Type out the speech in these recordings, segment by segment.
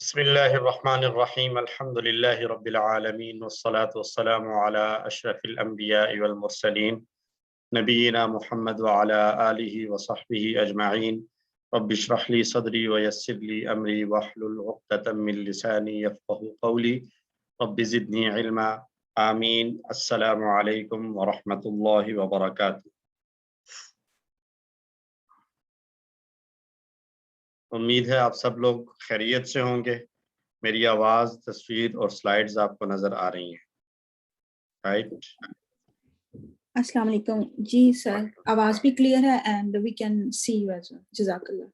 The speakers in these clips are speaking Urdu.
بسم اللہ الرحمن الرحیم الحمد للہ رب العالمین والصلاة والسلام علی اشرف الانبیاء والمرسلین نبینا محمد وعلی آلہ وصحبہ اجمعین رب اشرح لی صدری ویسر لی امری واحلل عقدۃ من لسانی یفقہوا قولی رب زدنی علما آمین۔ السلام علیکم ورحمۃ اللہ وبرکاتہ۔ امید ہے آپ سب لوگ خیریت سے ہوں گے۔ میری آواز، تصویر اور سلائیڈز آپ کو نظر آ رہی ہیں، رائٹ؟ السلام علیکم جی سر، آواز بھی کلیئر ہے and we can see you as well. جزاک اللہ۔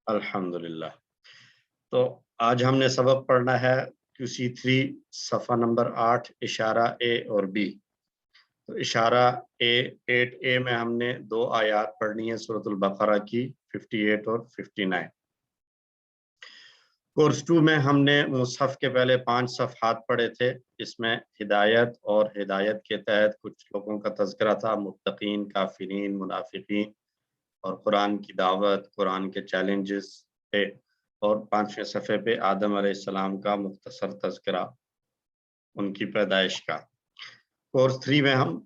الحمدللہ۔ تو آج ہم نے سبق پڑھنا ہے QC3 صفحہ نمبر 8 اشارہ اے اور بی۔ تو اشارہ اے 8A میں ہم نے 2 آیات پڑھنی ہیں سورۃ البقرہ کی 58 اور 59۔ کورس 2 میں ہم نے مصحف کے پہلے 5 صفحات پڑھے تھے، جس میں ہدایت اور ہدایت کے تحت کچھ لوگوں کا تذکرہ تھا، متقین، کافرین، منافقین، اور قرآن کی دعوت، قرآن کے چیلنجز پہ، اور 5ویں صفحے پہ آدم علیہ السلام کا مختصر تذکرہ، ان کی پیدائش کا۔ کورس 3 میں ہم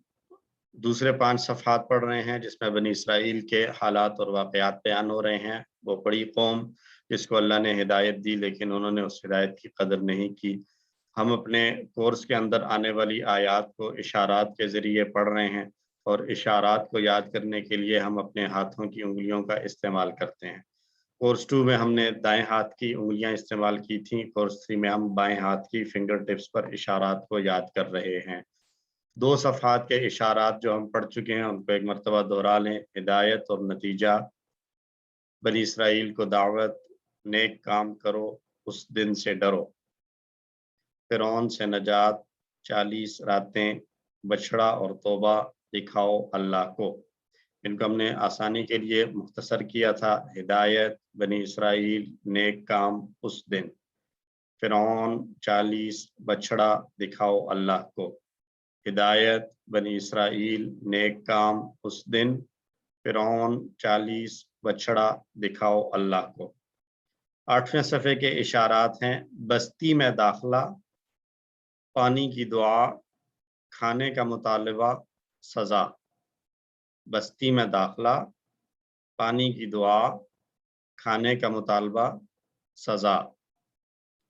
دوسرے 5 صفحات پڑھ رہے ہیں، جس میں بنی اسرائیل کے حالات اور واقعات بیان ہو رہے ہیں۔ وہ بڑی قوم جس کو اللہ نے ہدایت دی، لیکن انہوں نے اس ہدایت کی قدر نہیں کی۔ ہم اپنے کورس کے اندر آنے والی آیات کو اشارات کے ذریعے پڑھ رہے ہیں، اور اشارات کو یاد کرنے کے لیے ہم اپنے ہاتھوں کی انگلیوں کا استعمال کرتے ہیں۔ کورس 2 میں ہم نے دائیں ہاتھ کی انگلیاں استعمال کی تھیں، کورس 3 میں ہم بائیں ہاتھ کی فنگر ٹپس پر اشارات کو یاد کر رہے ہیں۔ 2 صفحات کے اشارات جو ہم پڑھ چکے ہیں ان کو ایک مرتبہ دوہرا لیں۔ ہدایت اور نتیجہ، بنی اسرائیل کو دعوت، نیک کام کرو، اس دن سے ڈرو، فرعون سے نجات، 40 راتیں، بچڑا اور توبہ، دکھاؤ اللہ کو۔ ان کو ہم نے آسانی کے لیے مختصر کیا تھا: ہدایت، بنی اسرائیل، نیک کام، اس دن، فرعون، 40، بچڑا، دکھاؤ اللہ کو۔ ہدایت، بنی اسرائیل، نیک کام، اس دن، فرعون، 40، بچڑا، دکھاؤ اللہ کو۔ 8ویں صفحے کے اشارات ہیں: بستی میں داخلہ، پانی کی دعا، کھانے کا مطالبہ، سزا۔ بستی میں داخلہ، پانی کی دعا، کھانے کا مطالبہ، سزا۔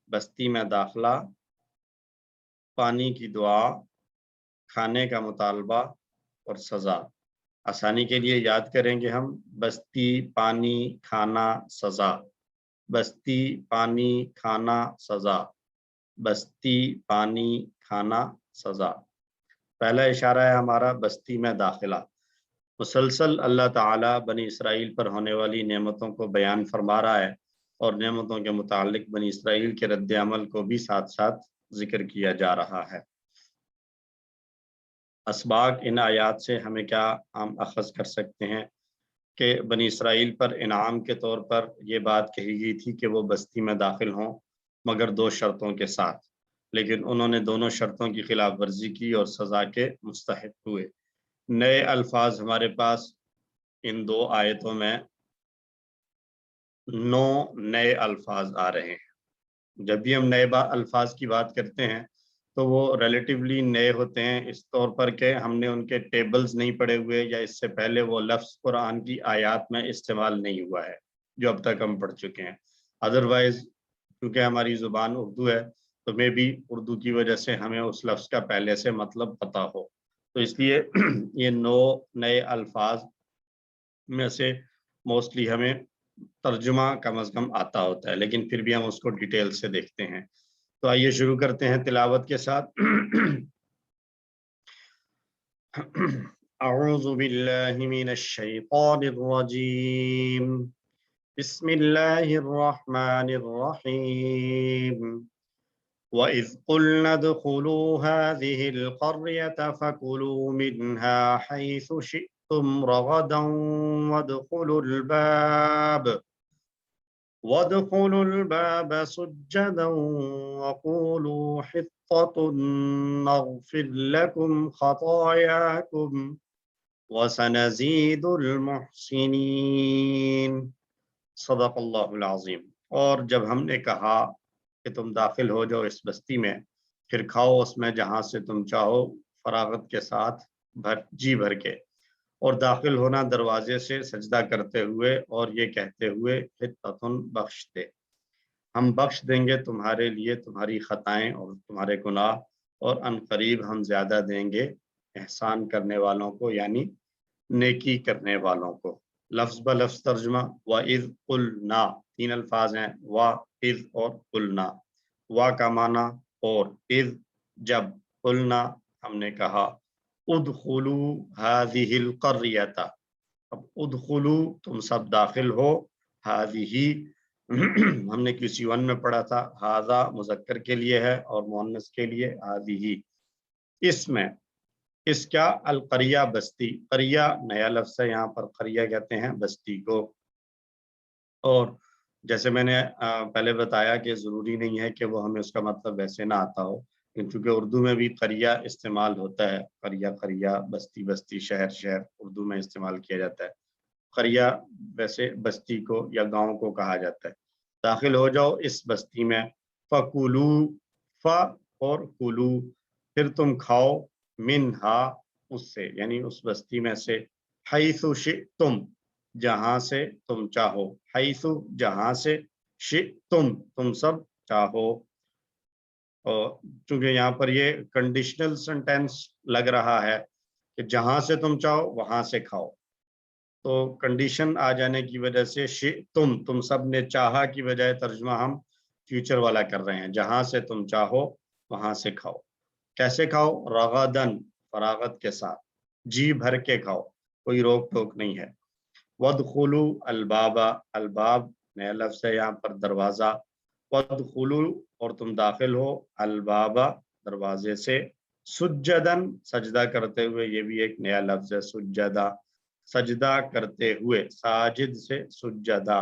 بستی میں داخلہ، پانی کی دعا، کھانے کا مطالبہ اور سزا۔ آسانی کے لیے یاد کریں گے ہم: بستی، پانی، کھانا، سزا۔ بستی، پانی، کھانا، سزا۔ بستی، پانی، کھانا، سزا۔ پہلا اشارہ ہے ہمارا بستی میں داخلہ۔ مسلسل اللہ تعالیٰ بنی اسرائیل پر ہونے والی نعمتوں کو بیان فرما رہا ہے، اور نعمتوں کے متعلق بنی اسرائیل کے رد عمل کو بھی ساتھ ساتھ ذکر کیا جا رہا ہے۔ اسباق ان آیات سے ہمیں کیا ہم اخذ کر سکتے ہیں کہ بنی اسرائیل پر انعام کے طور پر یہ بات کہی گئی تھی کہ وہ بستی میں داخل ہوں، مگر 2 شرطوں کے ساتھ، لیکن انہوں نے دونوں شرطوں کی خلاف ورزی کی اور سزا کے مستحق ہوئے۔ نئے الفاظ ہمارے پاس ان 2 آیتوں میں 9 نئے الفاظ آ رہے ہیں۔ جب بھی ہم نئے الفاظ کی بات کرتے ہیں تو وہ ریلیٹیولی نئے ہوتے ہیں، اس طور پر کہ ہم نے ان کے ٹیبلز نہیں پڑھے ہوئے، یا اس سے پہلے وہ لفظ قرآن کی آیات میں استعمال نہیں ہوا ہے جو اب تک ہم پڑھ چکے ہیں۔ ادروائز کیونکہ ہماری زبان اردو ہے تو میں بھی اردو کی وجہ سے ہمیں اس لفظ کا پہلے سے مطلب پتہ ہو، تو اس لیے یہ 9 نئے الفاظ میں سے موسٹلی ہمیں ترجمہ کم از کم آتا ہوتا ہے، لیکن پھر بھی ہم اس کو ڈیٹیل سے دیکھتے ہیں۔ تو آئیے شروع کرتے ہیں تلاوت کے ساتھ۔ اعوذ باللہ من الشیطان الرجیم، بسم اللہ الرحمن الرحیم۔ وَإِذْ قُلْنَا ادْخُلُوا هَٰذِهِ الْقَرْيَةَ فَكُلُوا مِنْهَا حَيْثُ شِئْتُمْ رَغَدًا وَادْخُلُوا الْبَابَ سُجَّدًا وَقُولُوا حِطَّةٌ نَغْفِرْ لَكُمْ خَطَايَاكُمْ وَسَنَزِيدُ الْمُحْسِنِينَ۔ صدق اللہ العظیم۔ اور جب ہم نے کہا کہ تم داخل ہو جاؤ اس بستی میں، پھر کھاؤ اس میں جہاں سے تم چاہو فراغت کے ساتھ جی بھر کے، اور داخل ہونا دروازے سے سجدہ کرتے ہوئے اور یہ کہتے ہوئے حطۃ بخش دے، ہم بخش دیں گے تمہارے لیے تمہاری خطائیں اور تمہارے گناہ، اور ان قریب ہم زیادہ دیں گے احسان کرنے والوں کو، یعنی نیکی کرنے والوں کو۔ لفظ بلفظ ترجمہ، وَإِذْ قُلْنَا 3 الفاظ ہیں، وَإِذْ اور قُلْنَا۔ وا کا معنی اور، اذ جب، قلنا ہم نے کہا، ادخلوا هذه القریۃ، اب ادخلوا تم سب داخل ہو، هذه ہم نے QC1 میں پڑھا تھا، هذا مذکر کے لیے ہے اور مؤنث کے لیے هذه، اس میں اس کیا القریہ بستی، قریہ نیا لفظ ہے، یہاں پر قریہ کہتے ہیں بستی کو، اور جیسے میں نے پہلے بتایا کہ ضروری نہیں ہے کہ وہ ہمیں اس کا مطلب ویسے نہ آتا ہو، کیونکہ اردو میں بھی قریہ استعمال ہوتا ہے، قریہ قریہ، بستی بستی، شہر شہر، اردو میں استعمال کیا جاتا ہے۔ قریہ ویسے بستی کو یا گاؤں کو کہا جاتا ہے۔ داخل ہو جاؤ اس بستی میں، فَكُلُوا، ف اور کلو، پھر تم کھاؤ، منہا اس سے، یعنی اس بستی میں سے، حیث شئتم جہاں سے تم چاہو، حیث جہاں سے، شئتم تم سب چاہو، چونکہ یہاں پر یہ کنڈیشنل سینٹینس لگ رہا ہے کہ جہاں سے تم چاہو وہاں سے کھاؤ، تو کنڈیشن آ جانے کی وجہ سے شئتم تم سب نے چاہا کی بجائے ترجمہ ہم فیوچر والا کر رہے ہیں، جہاں سے تم چاہو وہاں سے کھاؤ۔ کیسے کھاؤ؟ رغدن فراغت کے ساتھ، جی بھر کے کھاؤ، کوئی روک ٹوک نہیں ہے۔ وَادْخُلُوا الْبَابَ، الباب نیا لفظ ہے یہاں پر دروازہ، وَادْخُلُوا اور تم داخل ہو، الباب دروازے سے، سجدن سجدہ کرتے ہوئے، یہ بھی ایک نیا لفظ ہے، سجدہ سجدہ کرتے ہوئے، ساجد سے سجدہ،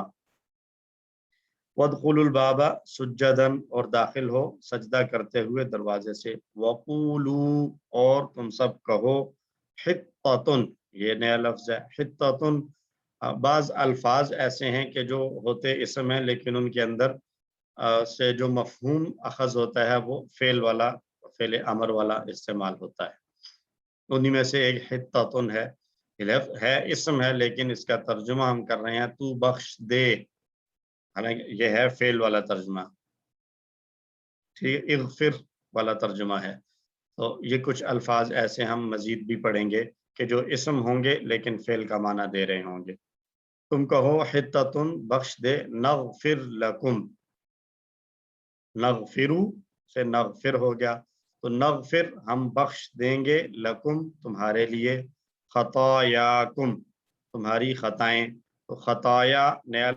وَادْخُلُوا الْبَابَ سجدن اور داخل ہو سجدہ کرتے ہوئے دروازے سے، وَقُولُوا اور تم سب کہو، حطۃ یہ نیا لفظ ہے، حطۃ بعض الفاظ ایسے ہیں کہ جو ہوتے اسم ہیں لیکن ان کے اندر سے جو مفہوم اخذ ہوتا ہے وہ فعل والا، فعل امر والا استعمال ہوتا ہے، انہی میں سے ایک حطۃ ہے اسم ہے لیکن اس کا ترجمہ ہم کر رہے ہیں تو بخش دے، حالانکہ یہ ہے فعل والا ترجمہ، ٹھیک، اغفر والا ترجمہ ہے۔ تو یہ کچھ الفاظ ایسے ہم مزید بھی پڑھیں گے کہ جو اسم ہوں گے لیکن فعل کا معنی دے رہے ہوں گے۔ تم کہو حطۃ بخش دے، نغفر لکم، نغفرو سے نغفر ہو گیا، تو نغفر ہم بخش دیں گے، لکم تمہارے لیے، خطایاکم تمہاری خطائیں، تو خطایا نیا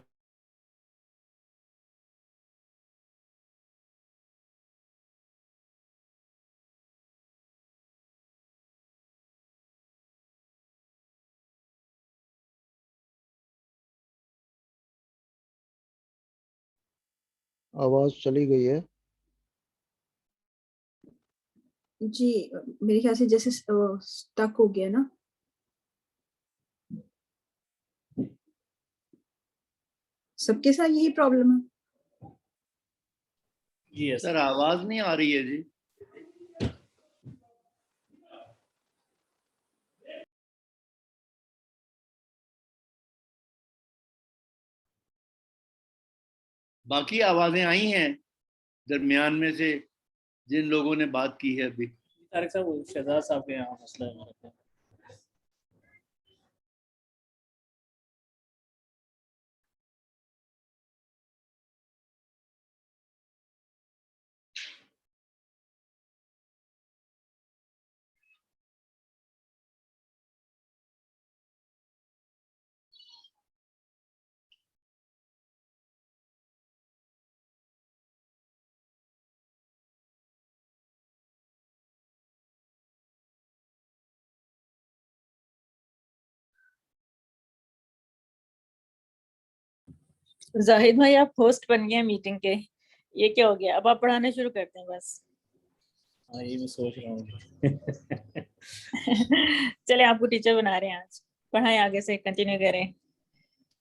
آواز چلی گئی ہے جی میرے خیال سے جیسے سٹک ہو گیا نا، سب کے ساتھ یہی پرابلم ہے؟ جی سر آواز نہیں آ رہی ہے جی۔ باقی آوازیں آئی ہیں درمیان میں سے جن لوگوں نے بات کی ہے ابھی؟ طارق صاحب شہزاد صاحب کے یہاں مسئلہ ہے ہمارے پاس۔ زاہد بھائی آپ ہوسٹ بن گئے میٹنگ کے، یہ کیا ہو گیا؟ اب آپ پڑھانا شروع کرتے ہیں بس۔ ہاں یہ میں سوچ رہا ہوں۔ چلے آپ کو ٹیچر بنا رہے ہیں آج، پڑھائیں آگے سے، کنٹینیو کریں۔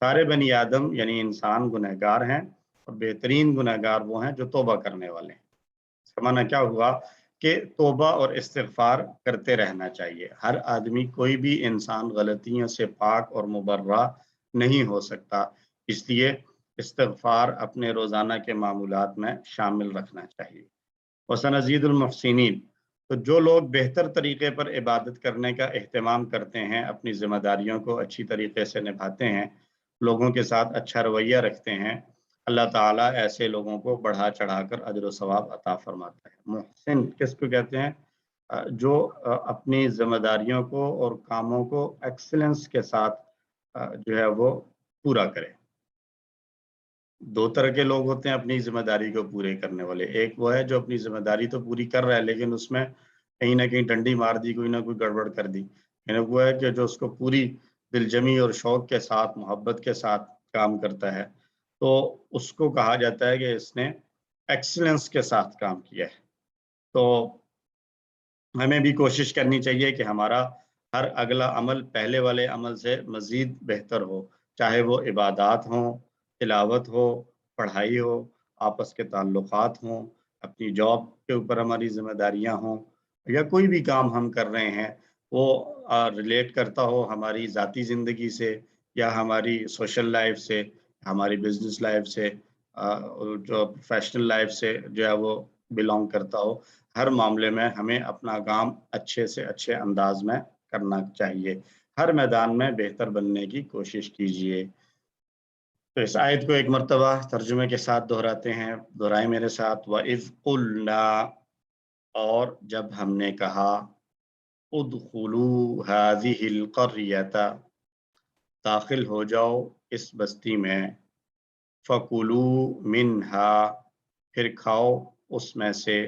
سارے بنی آدم یعنی انسان گنہگار ہیں، اور بہترین گنہگار وہ ہیں جو توبہ کرنے والے ہیں۔ اس کا معنی کیا ہوا کہ توبہ اور استغفار کرتے رہنا چاہیے۔ ہر آدمی، کوئی بھی انسان غلطیوں سے پاک اور مبرہ نہیں ہو سکتا، اس لیے استغفار اپنے روزانہ کے معمولات میں شامل رکھنا چاہیے۔ وسنزید المحسنین، تو جو لوگ بہتر طریقے پر عبادت کرنے کا اہتمام کرتے ہیں، اپنی ذمہ داریوں کو اچھی طریقے سے نبھاتے ہیں، لوگوں کے ساتھ اچھا رویہ رکھتے ہیں، اللہ تعالیٰ ایسے لوگوں کو بڑھا چڑھا کر اجر و ثواب عطا فرماتا ہے۔ محسن کس کو کہتے ہیں؟ جو اپنی ذمہ داریوں کو اور کاموں کو ایکسلنس کے ساتھ جو ہے وہ پورا کرے۔ دو طرح کے لوگ ہوتے ہیں اپنی ذمہ داری کو پورے کرنے والے۔ ایک وہ ہے جو اپنی ذمہ داری تو پوری کر رہا ہے لیکن اس میں کہیں نہ کہیں ڈنڈی مار دی، کوئی نہ کوئی گڑبڑ کر دی۔ یعنی وہ ہے کہ جو اس کو پوری دلجمی اور شوق کے ساتھ، محبت کے ساتھ کام کرتا ہے، تو اس کو کہا جاتا ہے کہ اس نے ایکسلنس کے ساتھ کام کیا ہے۔ تو ہمیں بھی کوشش کرنی چاہیے کہ ہمارا ہر اگلا عمل پہلے والے عمل سے مزید بہتر ہو، چاہے وہ عبادات ہوں، تلاوت ہو، پڑھائی ہو، آپس کے تعلقات ہوں، اپنی جاب کے اوپر ہماری ذمہ داریاں ہوں، یا کوئی بھی کام ہم کر رہے ہیں وہ ریلیٹ کرتا ہو ہماری ذاتی زندگی سے یا ہماری سوشل لائف سے، ہماری بزنس لائف سے، جو پروفیشنل لائف سے جو ہے وہ بلانگ کرتا ہو۔ ہر معاملے میں ہمیں اپنا کام اچھے سے اچھے انداز میں کرنا چاہیے، ہر میدان میں بہتر بننے کی کوشش کیجیے۔ تو اس آیت کو ایک مرتبہ ترجمے کے ساتھ دہراتے ہیں، دہرائیں میرے ساتھ۔ وَإِذْ قُلْنَا، اور جب ہم نے کہا، ادخلوا هذه القرية، داخل ہو جاؤ اس بستی میں، فَكُلُوا مِنْهَا، پھر کھاؤ اس میں سے،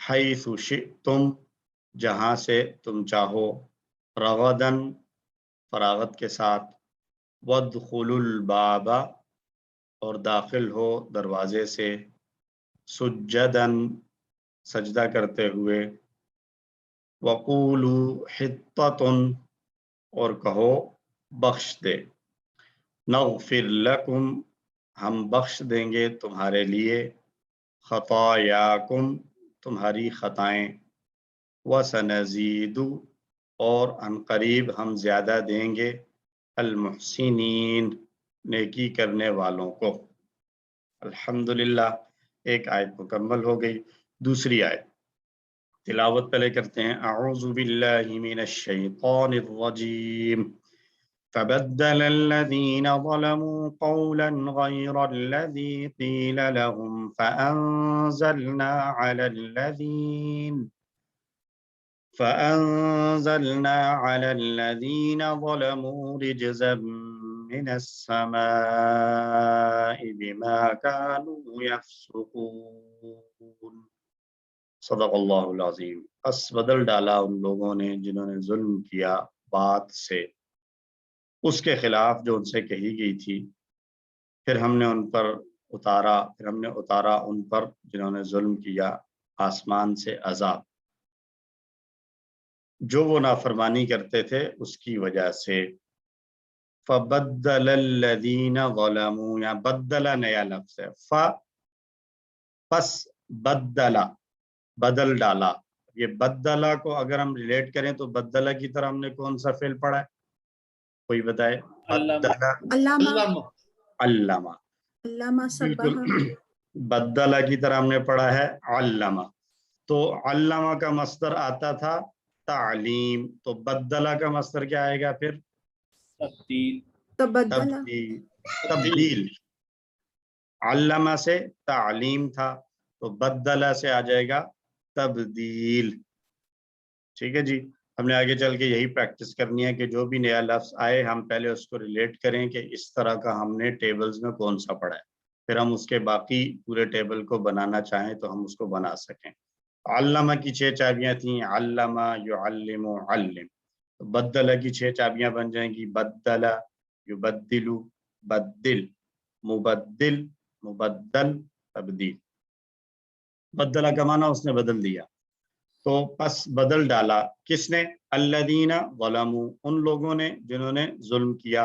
حَيْثُ شِئْتُمْ، جہاں سے تم چاہو، رغداً، فراغت کے ساتھ، وَادْخُلُوا الْبَابَ، اور داخل ہو دروازے سے، سُجَّدًا، سجدہ کرتے ہوئے، وَقُولُوا حِطَّةٌ، اور کہو بخش دے، نغفر لکم، ہم بخش دیں گے تمہارے لیے، خطایاکم، تمہاری خطائیں، وَسَنَزِيدُ، اور عنقریب ہم زیادہ دیں گے، المحسنین، نیکی کرنے والوں کو۔ الحمدللہ، ایک آیت مکمل ہو گئی۔ دوسری آیت تلاوت پہلے کرتے ہیں۔ اعوذ باللہ من الشیطان الرجیم، فبدل الذین ظلموا قولا غیر الذی قیل لهم فأنزلنا على الذین ظلموا رجزا من السماء بما كانوا يفسقون۔ صدق اللہ العظیم۔ پس بدل ڈالا ان لوگوں نے جنہوں نے ظلم کیا بات سے، اس کے خلاف جو ان سے کہی گئی تھی، پھر ہم نے اتارا ان پر جنہوں نے ظلم کیا آسمان سے عذاب، جو وہ نافرمانی کرتے تھے اس کی وجہ سے۔ فبدل الذین ظلموا، یا بدلا نیا لفظ ہے، پس بدلا، بدل ڈالا۔ یہ بدلا کو اگر ہم ریلیٹ کریں تو بدلا کی طرح ہم نے کون سا فعل پڑھا ہے؟ کوئی بتائے؟ بدلا، علامہ، بالکل بدلا کی طرح ہم نے پڑھا ہے علامہ۔ تو علامہ کا مصدر آتا تھا تعلیم، تو بدلا کا مصدر کیا آئے گا پھر؟ تبدیل۔ علامہ سے تعلیم تھا تو بدلا سے آ جائے گا تبدیل۔ ٹھیک ہے جی، ہم نے آگے چل کے یہی پریکٹس کرنی ہے کہ جو بھی نیا لفظ آئے ہم پہلے اس کو ریلیٹ کریں کہ اس طرح کا ہم نے ٹیبلز میں کون سا پڑھا ہے، پھر ہم اس کے باقی پورے ٹیبل کو بنانا چاہیں تو ہم اس کو بنا سکیں۔ علامہ کی 6 چابیاں تھیں، علامہ، یعلم، علم۔ بدلہ کی 6 چابیاں بن جائیں گی، بدلہ، یبدل، بدل، مبدل، مبدل، تبدیل۔ بدلہ کا معنی اس نے بدل دیا، تو پس بدل ڈالا کس نے؟ الذین ظلموا، ان لوگوں نے جنہوں نے ظلم کیا،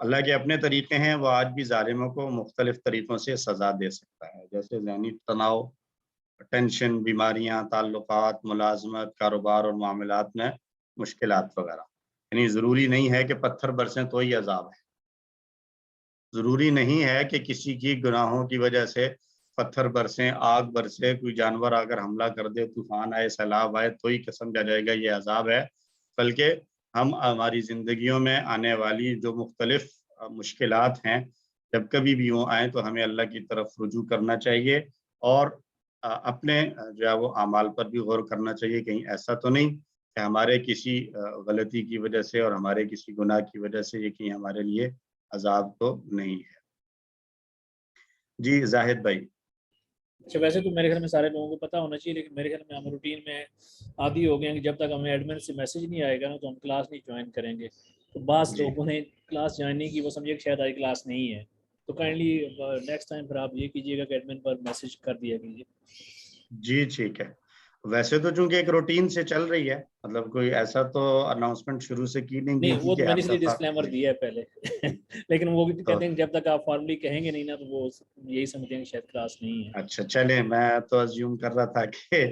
اللہ کے اپنے طریقے ہیں، وہ آج بھی ظالموں کو مختلف طریقوں سے سزا دے سکتا ہے، جیسے ذہنی تناؤ، ٹینشن، بیماریاں، تعلقات، ملازمت، کاروبار اور معاملات میں مشکلات وغیرہ۔ یعنی ضروری نہیں ہے کہ پتھر برسیں تو ہی عذاب ہے، ضروری نہیں ہے کہ کسی کی گناہوں کی وجہ سے پتھر برسیں، آگ برسے، کوئی جانور اگر حملہ کر دے، طوفان آئے، سیلاب آئے تو ہی سمجھا جائے گا یہ عذاب ہے، بلکہ ہم ہماری زندگیوں میں آنے والی جو مختلف مشکلات ہیں، جب کبھی بھی یوں آئیں تو ہمیں اللہ کی طرف رجوع کرنا چاہیے اور اپنے جو ہے وہ اعمال پر بھی غور کرنا چاہیے، کہیں ایسا تو نہیں کہ ہمارے کسی غلطی کی وجہ سے اور ہمارے کسی گناہ کی وجہ سے یہ کہیں ہمارے لیے عذاب تو نہیں ہے۔ جی زاہد بھائی۔ اچھا، ویسے تو میرے خیال میں سارے لوگوں کو پتہ ہونا چاہیے، لیکن میرے خیال میں ہم روٹین میں عادی ہو گئے ہیں کہ جب تک ہمیں ایڈمن سے میسج نہیں آئے گا نا تو ہم کلاس نہیں جوائن کریں گے۔ تو بعض لوگوں نے کلاس جوائن نہیں کی، وہ سمجھے کہ شاید آئی کلاس نہیں ہے، تو کائنڈلی نیکسٹ ٹائم پھر آپ یہ کیجیے گا کہ ایڈمن پر میسج کر دیا کیجیے۔ جی ٹھیک ہے، ویسے تو چونکہ ایک روٹین سے چل رہی ہے، مطلب کوئی ایسا تو اناؤنسمنٹ شروع سے کی نہیں گئی وہ تھی تو کہ میں نے ہر اس لیے دفعہ ڈسکلیمر دیا ہے پہلے لیکن وہ کہتے ہیں کہ جب تک آپ فارملی کہیں گے نہیں نا تو وہ یہی سمجھتے ہیں کہ شاید کلاس نہیں ہے۔ اچھا چلیں، میں تو ازیوم کر رہا تھا کہ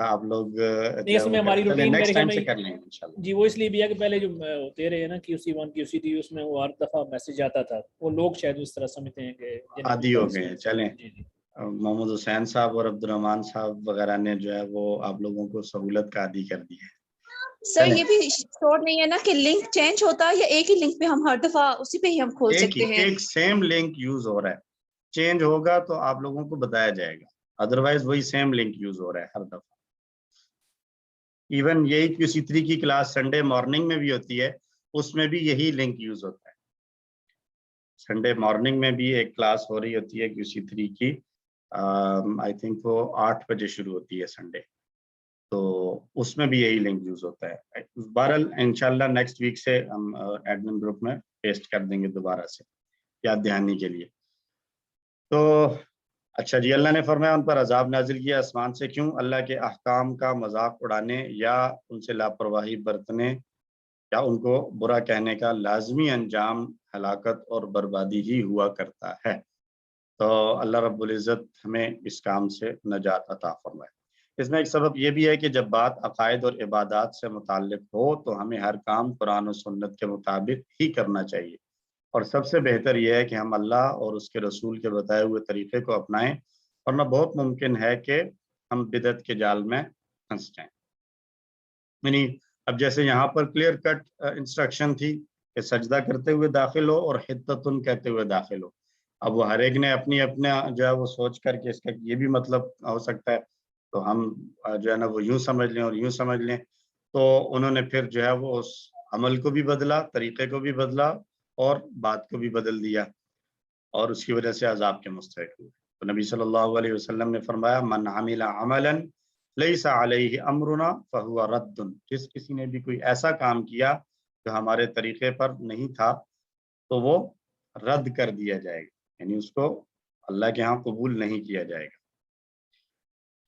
آپ لوگ نہیں، اس میں ہماری روٹین میرے خیال میں کر لیں گے انشاءاللہ۔ جی وہ اس لیے بھی ہے کہ پہلے جو ہوتے رہے نا QC1 QC2 اس میں وہ ہر دفعہ میسج آتا تھا، وہ لوگ شاید اس طرح سمجھتے ہیں کہ عادی ہو گئے ہیں۔ چلیں، جی جی محمد حسین صاحب اور عبد الرحمان صاحب وغیرہ نے جو ہے وہ آپ لوگوں کو سہولت کا عادی کر دی ہے۔ سر یہ بھی شور نہیں ہے نا کہ لنک چینج ہوتا ہے، یا ایک ہی لنک پہ ہم ہر دفعہ اسی پہ ہی ہم کھول سکتے ہیں؟ ایک سیم لنک یوز ہو رہا ہے، چینج ہوگا تو آپ لوگوں کو بتایا جائے گا، ادروائز وہی سیم لنک یوز ہو رہا ہے ہر دفعہ۔ ایون یہی QC3 کی کلاس سنڈے مارننگ میں بھی ہوتی ہے، اس میں بھی یہی لنک یوز ہوتا ہے۔ سنڈے مارننگ میں بھی ایک کلاس ہو رہی ہوتی ہے QC3 کی، آئی تھنک وہ 8 بجے شروع ہوتی ہے سنڈے، تو اس میں بھی یہی لنک یوز ہوتا ہے۔ بہرحال انشاءاللہ نیکسٹ ویک سے ہم ایڈمن گروپ میں پیسٹ کر دیں گے دوبارہ سے یاد دہانی کے لیے۔ تو اچھا جی، اللہ نے فرمایا ان پر عذاب نازل کیا آسمان سے، کیوں؟ اللہ کے احکام کا مذاق اڑانے یا ان سے لاپرواہی برتنے یا ان کو برا کہنے کا لازمی انجام ہلاکت اور بربادی ہی ہوا کرتا ہے۔ تو اللہ رب العزت ہمیں اس کام سے نجات عطا فرمائے۔ اس میں ایک سبب یہ بھی ہے کہ جب بات عقائد اور عبادات سے متعلق ہو تو ہمیں ہر کام قرآن و سنت کے مطابق ہی کرنا چاہیے، اور سب سے بہتر یہ ہے کہ ہم اللہ اور اس کے رسول کے بتائے ہوئے طریقے کو اپنائیں، ورنہ بہت ممکن ہے کہ ہم بدعت کے جال میں پھنس جائیں۔ یعنی اب جیسے یہاں پر کلیئر کٹ انسٹرکشن تھی کہ سجدہ کرتے ہوئے داخل ہو اور حتتن کہتے ہوئے داخل ہو، اب وہ ہر ایک نے اپنی اپنا جو ہے وہ سوچ کر کے اس کا یہ بھی مطلب ہو سکتا ہے، تو ہم جو ہے نا وہ یوں سمجھ لیں اور یوں سمجھ لیں، تو انہوں نے پھر جو ہے وہ اس عمل کو بھی بدلا، طریقے کو بھی بدلا اور بات کو بھی بدل دیا، اور اس کی وجہ سے عذاب کے مستحق ہوئے۔ تو نبی صلی اللہ علیہ وسلم نے فرمایا من عمل عملا لیس علیہ امرنا فہو رد، جس کسی نے بھی کوئی ایسا کام کیا جو ہمارے طریقے پر نہیں تھا تو وہ رد کر دیا جائے گا، یعنی اس کو اللہ کے ہاں قبول نہیں کیا جائے گا۔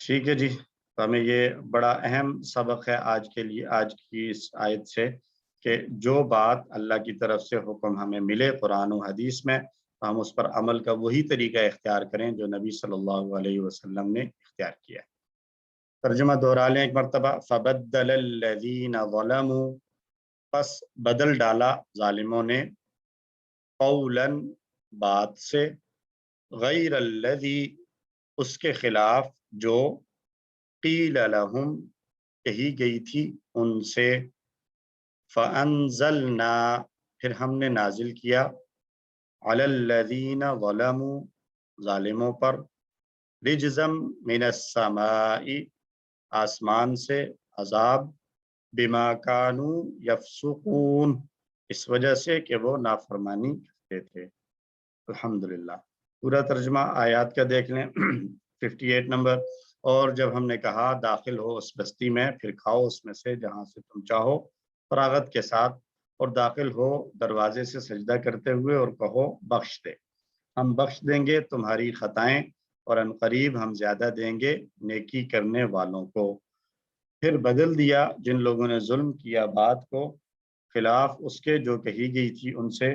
ٹھیک ہے جی، تو ہمیں یہ بڑا اہم سبق ہے آج کے لیے، آج کی اس آیت سے، کہ جو بات اللہ کی طرف سے حکم ہمیں ملے قرآن و حدیث میں، ہم اس پر عمل کا وہی طریقہ اختیار کریں جو نبی صلی اللہ علیہ وسلم نے اختیار کیا ہے۔ ترجمہ دوہرا لیں ایک مرتبہ، فبدل الذین ظلموا، پس بدل ڈالا ظالموں نے، قولا بات سے، غیر الذی اس کے خلاف جو قیل لہم کہی گئی تھی ان سے، فانزلنا پھر ہم نے نازل کیا، علی الذین ظلموا ظالموں پر، رجزم من السماء آسمان سے عذاب، بما کانوا یفسقون اس وجہ سے کہ وہ نافرمانی کرتے تھے۔ الحمدللہ۔ پورا ترجمہ آیات کا دیکھ لیں 58 نمبر، اور جب ہم نے کہا داخل ہو اس بستی میں پھر کھاؤ اس میں سے جہاں سے تم چاہو فراغت کے ساتھ، اور داخل ہو دروازے سے سجدہ کرتے ہوئے اور کہو بخش دے، ہم بخش دیں گے تمہاری خطائیں اور ان قریب ہم زیادہ دیں گے نیکی کرنے والوں کو۔ پھر بدل دیا جن لوگوں نے ظلم کیا بات کو خلاف اس کے جو کہی گئی تھی ان سے،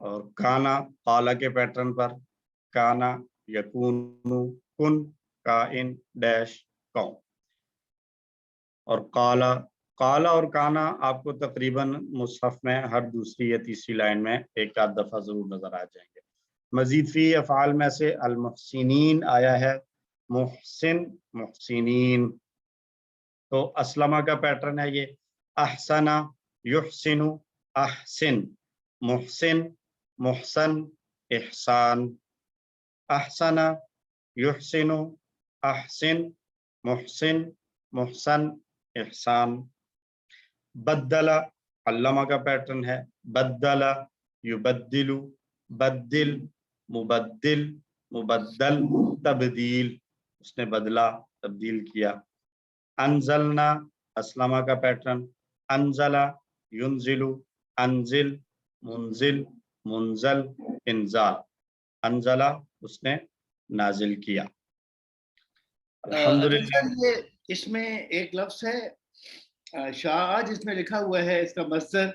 اور کانا قالا کے پیٹرن پر، کانا یکونو کن کائن ڈیش کون. اور قالا، قالا اور کانا آپ کو تقریباً مصحف میں ہر دوسری یا تیسری لائن میں ایک آدھ دفعہ ضرور نظر آ جائیں گے. مزید فی افعال میں سے المحسنین آیا ہے، محسن محسنین. تو اسلمہ کا پیٹرن ہے یہ، احسنا یحسن احسن، محسن محسن احسان، احسنا یحسن احسن محسن محسن احسان. بدل علامہ کا پیٹرن ہے، بدل یبدل بدل مبدل مبدل تبدیل، اس نے بدلا تبدیل کیا. انزلنا اسلمہ کا پیٹرن، انزلا ینزل انزل منزل منزل انزال، انزلا اس نے نازل کیا. الحمدللہ. یہ اس میں ایک لفظ ہے شاہ جس میں لکھا ہوا ہے اس کا مصدر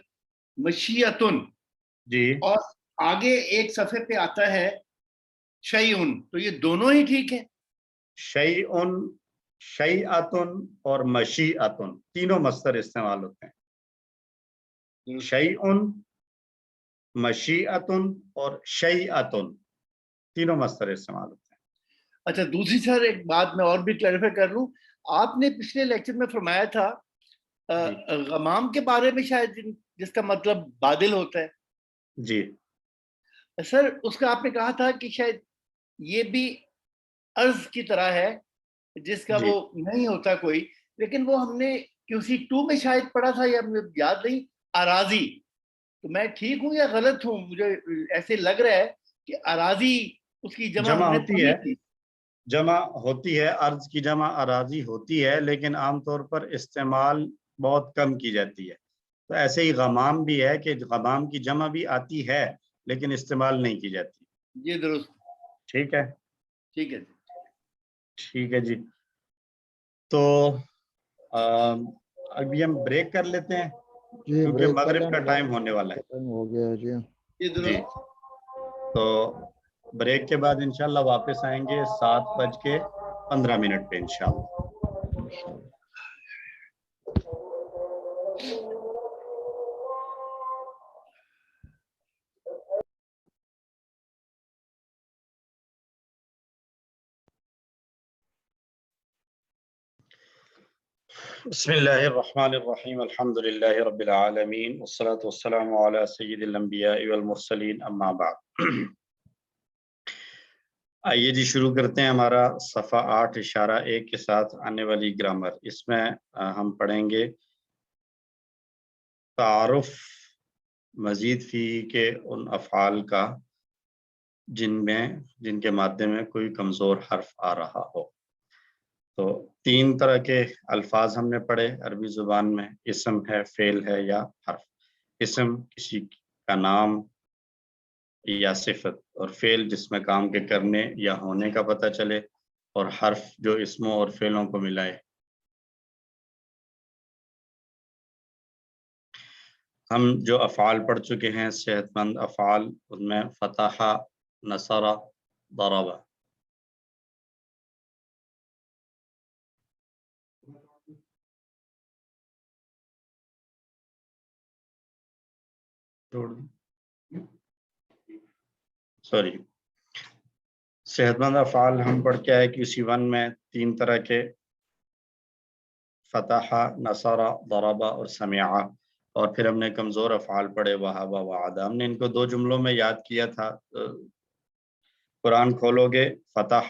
مشیتن، جی، اور آگے ایک صفحے پہ آتا ہے شیئن، تو یہ دونوں ہی ٹھیک ہے؟ شیئن، شیئتن اور مشیئتن تینوں مصدر استعمال ہوتے ہیں. شیئن، مشیئتن اور شیئتن تینوں مصدر استعمال ہوتے ہیں. اچھا دوسری سر ایک بات میں اور بھی کلیریفائی کر لوں، آپ نے پچھلے لیکچر میں فرمایا تھا غمام کے بارے میں شاید جس کا مطلب بادل ہوتا ہے. جی سر اس کا آپ نے کہا تھا کہ شاید یہ بھی عرض کی طرح ہے جس کا جی. وہ نہیں ہوتا کوئی، لیکن وہ ہم نے QC2 میں شاید پڑھا تھا یا مجھے یاد نہیں، اراضی. تو میں ٹھیک ہوں یا غلط ہوں؟ مجھے ایسے لگ رہا ہے کہ اراضی اس کی جمع ہم نے ہوتی پڑھی ہے، تھی. جمع ہوتی ہے، ارض کی جمع اراضی ہوتی ہے، لیکن عام طور پر استعمال بہت کم کی جاتی ہے. تو ایسے ہی غمام بھی ہے کہ غمام کی جمع بھی آتی ہے لیکن استعمال نہیں کی جاتی. یہ درست. ٹھیک ہے، ٹھیک ہے ٹھیک ہے جی. تو ابھی ہم بریک کر لیتے ہیں کیونکہ مغرب کا ٹائم ہونے والا ہے. ہو گیا جی. یہ جی درست. تو بریک کے بعد انشاءاللہ واپس آئیں گے 7:15 پہ انشاءاللہ. بسم اللہ الرحمن الرحیم، الحمد للہ رب العالمین والصلاة والسلام علی سید الانبیاء والمرسلین، اما بعد. آئیے جی شروع کرتے ہیں ہمارا صفحہ 8.1 کے ساتھ آنے والی گرامر. اس میں ہم پڑھیں گے تعارف مزید فی کے ان افعال کا جن کے مادے میں کوئی کمزور حرف آ رہا ہو. تو 3 طرح کے الفاظ ہم نے پڑھے عربی زبان میں، اسم ہے، فعل ہے یا حرف. اسم کسی کا نام یا صفت، اور فعل جس میں کام کے کرنے یا ہونے کا پتہ چلے، اور حرف جو اسموں اور فعلوں کو ملائے. ہم جو افعال پڑھ چکے ہیں صحت مند افعال، ان میں فتح، نصر، ضرب. سوری، صحت مند افعال ہم پڑھ کے آئے QC1 میں 3 طرح کے، فتح، نصر، ضرب اور سمع. اور پھر ہم نے کمزور افعال پڑھے وہب، وعد. ہم نے ان کو 2 جملوں میں یاد کیا تھا. قرآن کھولو گے فتح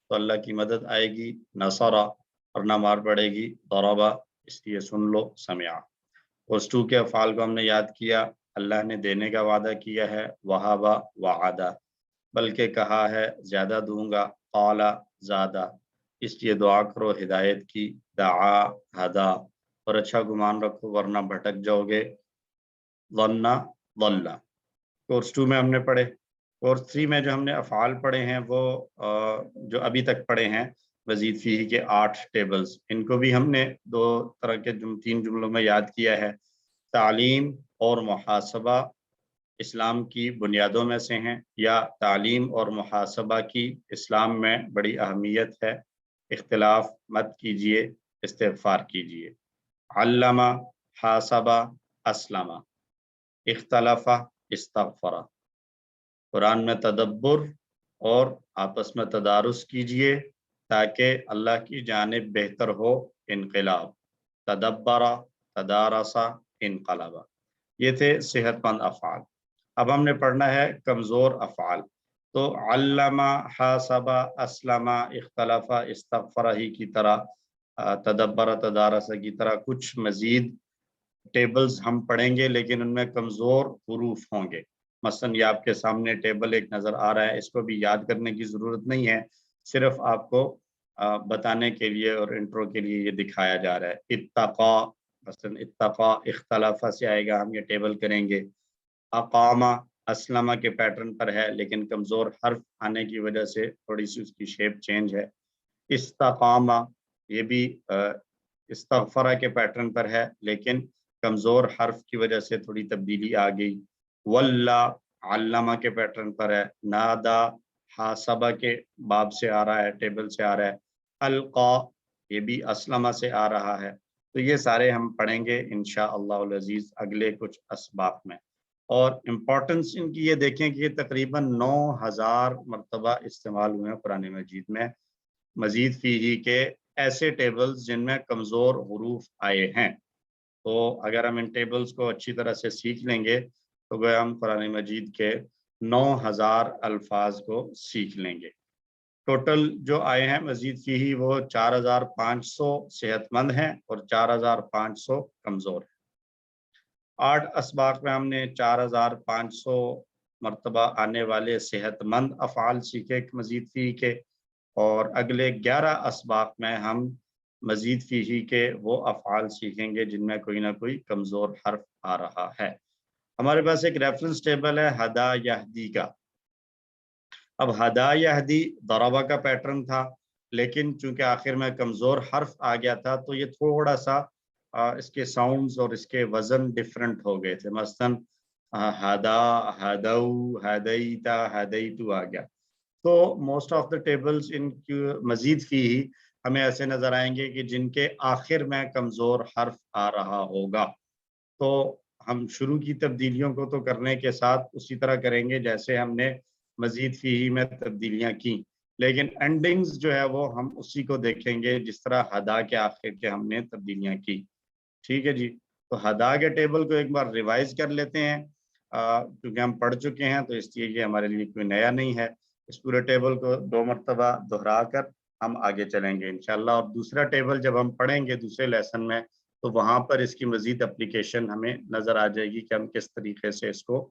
تو اللہ کی مدد آئے گی، نصر اور نہ مار پڑے گی، ضرب اس لیے سن لو، سمع. اس 2 کے افعال کو ہم نے یاد کیا. اللہ نے دینے کا وعدہ کیا ہے، وہب، وعد، بلکہ کہا ہے زیادہ دوں گا، قال زادہ، اس لیے دعا کرو ہدایت کی، دعا، ہدا، اور اچھا گمان رکھو ورنہ بھٹک جاؤ گے، ظن، ضل. کورس 2 میں ہم نے پڑھے. کورس 3 میں جو ہم نے افعال پڑھے ہیں وہ جو ابھی تک پڑھے ہیں مزید فیہ کے 8 ٹیبلز، ان کو بھی ہم نے 2 طرح کے 3 جملوں میں یاد کیا ہے، تعلیم اور محاسبہ اسلام کی بنیادوں میں سے ہیں یا تعلیم اور محاسبہ کی اسلام میں بڑی اہمیت ہے. اختلاف مت کیجیے، استغفار کیجیے. علامہ، حاسبہ، اسلمہ، اختلافہ، استغفرہ. قرآن میں تدبر اور آپس میں تدارس کیجیے تاکہ اللہ کی جانب بہتر ہو انقلاب. تدبرہ، تدارسہ، انقلابہ. یہ تھے صحت مند افعال. اب ہم نے پڑھنا ہے کمزور افعال. تو علامہ، حاسبہ، اسلمہ، اختلافہ، استغفرہ ہی کی طرح، تدبرہ، تدارسہ کی طرح کچھ مزید ٹیبلز ہم پڑھیں گے، لیکن ان میں کمزور حروف ہوں گے. مثلا یہ آپ کے سامنے ٹیبل ایک نظر آ رہا ہے، اس کو بھی یاد کرنے کی ضرورت نہیں ہے، صرف آپ کو بتانے کے لیے اور انٹرو کے لیے یہ دکھایا جا رہا ہے. اتقا، مثلا اتقا اختلافہ سے آئے گا، ہم یہ ٹیبل کریں گے. اقامہ اسلمہ کے پیٹرن پر ہے، لیکن کمزور حرف آنے کی وجہ سے تھوڑی سی اس کی شیپ چینج ہے. استقامہ یہ بھی استغفرہ کے پیٹرن پر ہے، لیکن کمزور حرف کی وجہ سے تھوڑی تبدیلی آ گئی. واللہ علامہ کے پیٹرن پر ہے. نادا حاسبہ کے باب سے آ رہا ہے، ٹیبل سے آ رہا ہے. القا یہ بھی اسلمہ سے آ رہا ہے. تو یہ سارے ہم پڑھیں گے انشاءاللہ العزیز اگلے کچھ اسباق میں. اور امپورٹنس ان کی یہ دیکھیں کہ یہ تقریباً 9000 مرتبہ استعمال ہوئے ہیں قرآن مجید میں. مزید فیہی کے ایسے ٹیبلز جن میں کمزور حروف آئے ہیں. تو اگر ہم ان ٹیبلز کو اچھی طرح سے سیکھ لیں گے تو گویا ہم قرآن مجید کے 9000 الفاظ کو سیکھ لیں گے. ٹوٹل جو آئے ہیں مزید فیہی وہ 4500 صحت مند ہیں اور 4500 کمزور ہیں. 8 اسباق میں ہم نے 4500 مرتبہ آنے والے صحت مند افعال سیکھے مزید فیہی کے، اور اگلے 11 اسباق میں ہم مزید فیہی کے وہ افعال سیکھیں گے جن میں کوئی نہ کوئی کمزور حرف آ رہا ہے. ہمارے پاس ایک ریفرنس ٹیبل ہے ہدا یہدی کا. اب ہدا یہدی ضربہ کا پیٹرن تھا، لیکن چونکہ آخر میں کمزور حرف آ گیا تھا تو یہ تھوڑا سا اس کے ساؤنڈز اور اس کے وزن ڈفرنٹ ہو گئے تھے. مثلا ہدا، ہدو، ہدیتا، ہدیتو آ گیا. تو موسٹ آف دا ٹیبلز ان کی مزید فیہی ہمیں ایسے نظر آئیں گے کہ جن کے آخر میں کمزور حرف آ رہا ہوگا. تو ہم شروع کی تبدیلیوں کو تو کرنے کے ساتھ اسی طرح کریں گے جیسے ہم نے مزید فیہی میں تبدیلیاں کی، لیکن اینڈنگز جو ہے وہ ہم اسی کو دیکھیں گے جس طرح ہدا کے آخر کے ہم نے تبدیلیاں کی. ٹھیک ہے جی. تو ہدا کے ٹیبل کو ایک بار ریوائز کر لیتے ہیں کیونکہ ہم پڑھ چکے ہیں، تو اس لیے یہ ہمارے لیے کوئی نیا نہیں ہے. اس پورے ٹیبل کو 2 مرتبہ دہرا کر ہم آگے چلیں گے انشاءاللہ. اور دوسرا ٹیبل جب ہم پڑھیں گے دوسرے لیسن میں تو وہاں پر اس کی مزید اپلیکیشن ہمیں نظر آ جائے گی کہ ہم کس طریقے سے اس کو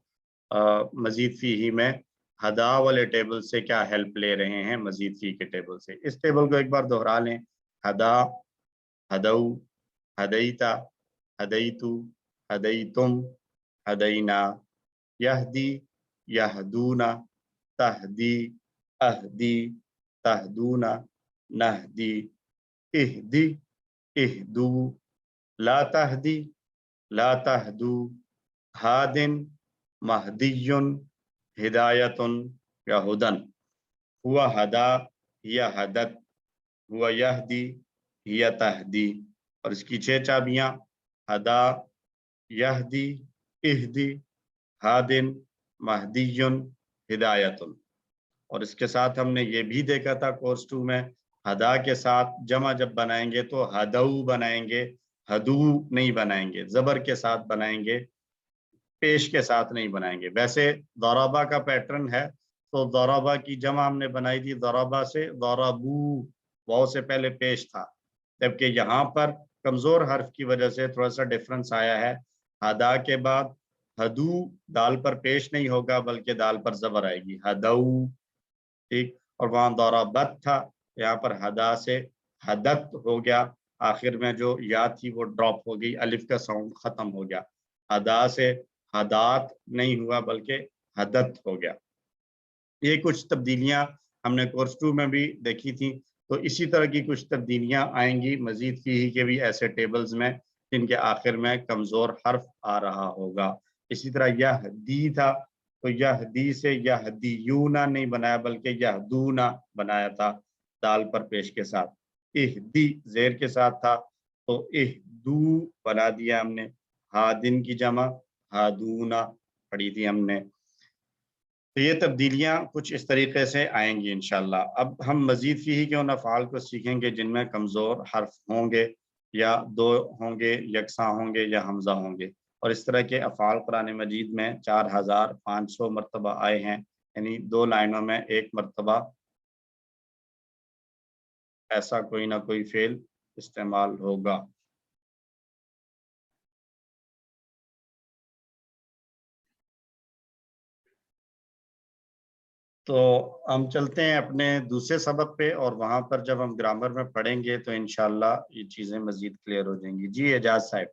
مزید فیہی میں ہدا والے ٹیبل سے کیا ہیلپ لے رہے ہیں مزید فیہی کے ٹیبل سے. اس ٹیبل کو ایک بار دہرا لیں. ہدا، ہدو، ہدیتا، ہدیتو، ہدیتم، ہدینا، یہدی، یہدونا، تہدی، اہدی، تہدونا، نہدی، اہدی، اہدو، لا تہدی، لا تہدو، ہادن، مہدیٌ، ہدایتٌ یا ہدن. ہوا ہدا یا ہدت، ہوا یہدی یا تہدی. اور اس کی 6 چابیاں ہدا، یہدی، اہدی، ہادن، مہدیٌ، ہدایتٌ. اور اس کے ساتھ ہم نے یہ بھی دیکھا تھا کورس 2 میں ہدا کے ساتھ جمع جب بنائیں گے تو ہدو بنائیں گے، ہدو نہیں بنائیں گے، زبر کے ساتھ بنائیں گے، پیش کے ساتھ نہیں بنائیں گے. ویسے ضربہ کا پیٹرن ہے تو ضربہ کی جمع ہم نے بنائی تھی ضربہ سے، ضربو واو سے پہلے پیش تھا، جبکہ یہاں پر کمزور حرف کی وجہ سے تھوڑا سا ڈفرنس آیا ہے. ہدا کے بعد ہدو دال پر پیش نہیں ہوگا بلکہ دال پر زبر آئے گی، ہدو. ٹھیک. اور وہاں ضربت تھا، یہاں پر ہدا سے ہدت ہو گیا، آخر میں جو یا تھی وہ ڈراپ ہو گئی، الف کا ساؤنڈ ختم ہو گیا. ہدا سے ہدات نہیں ہوا بلکہ ہدت ہو گیا. یہ کچھ تبدیلیاں ہم نے کورس 2 میں بھی دیکھی تھیں. تو اسی طرح کی کچھ تبدیلیاں آئیں گی مزید فیہی کے بھی ایسے ٹیبلز میں جن کے آخر میں کمزور حرف آ رہا ہوگا. اسی طرح یہدی تھا تو یہدی سے یہدیونا نہیں بنایا بلکہ یہدونا بنایا تھا دال پر پیش کے ساتھ. اہدی زیر کے ساتھ تھا تو اہدو بنا دیا ہم نے. ہادن کی جمع ہادونا پڑھی تھی ہم نے. تو یہ تبدیلیاں کچھ اس طریقے سے آئیں گی انشاءاللہ. اب ہم مزید فیہ کے ان افعال کو سیکھیں گے جن میں کمزور حرف ہوں گے یا دو ہوں گے یکساں ہوں گے یا حمزہ ہوں گے. اور اس طرح کے افعال قرآن مجید میں 4500 مرتبہ آئے ہیں، یعنی 2 لائنوں میں 1 مرتبہ ایسا کوئی نہ کوئی فعل استعمال ہوگا. تو ہم چلتے ہیں اپنے دوسرے سبق پہ، اور وہاں پر جب ہم گرامر میں پڑھیں گے تو انشاءاللہ یہ چیزیں مزید کلیئر ہو جائیں گی. جی اعجاز صاحب.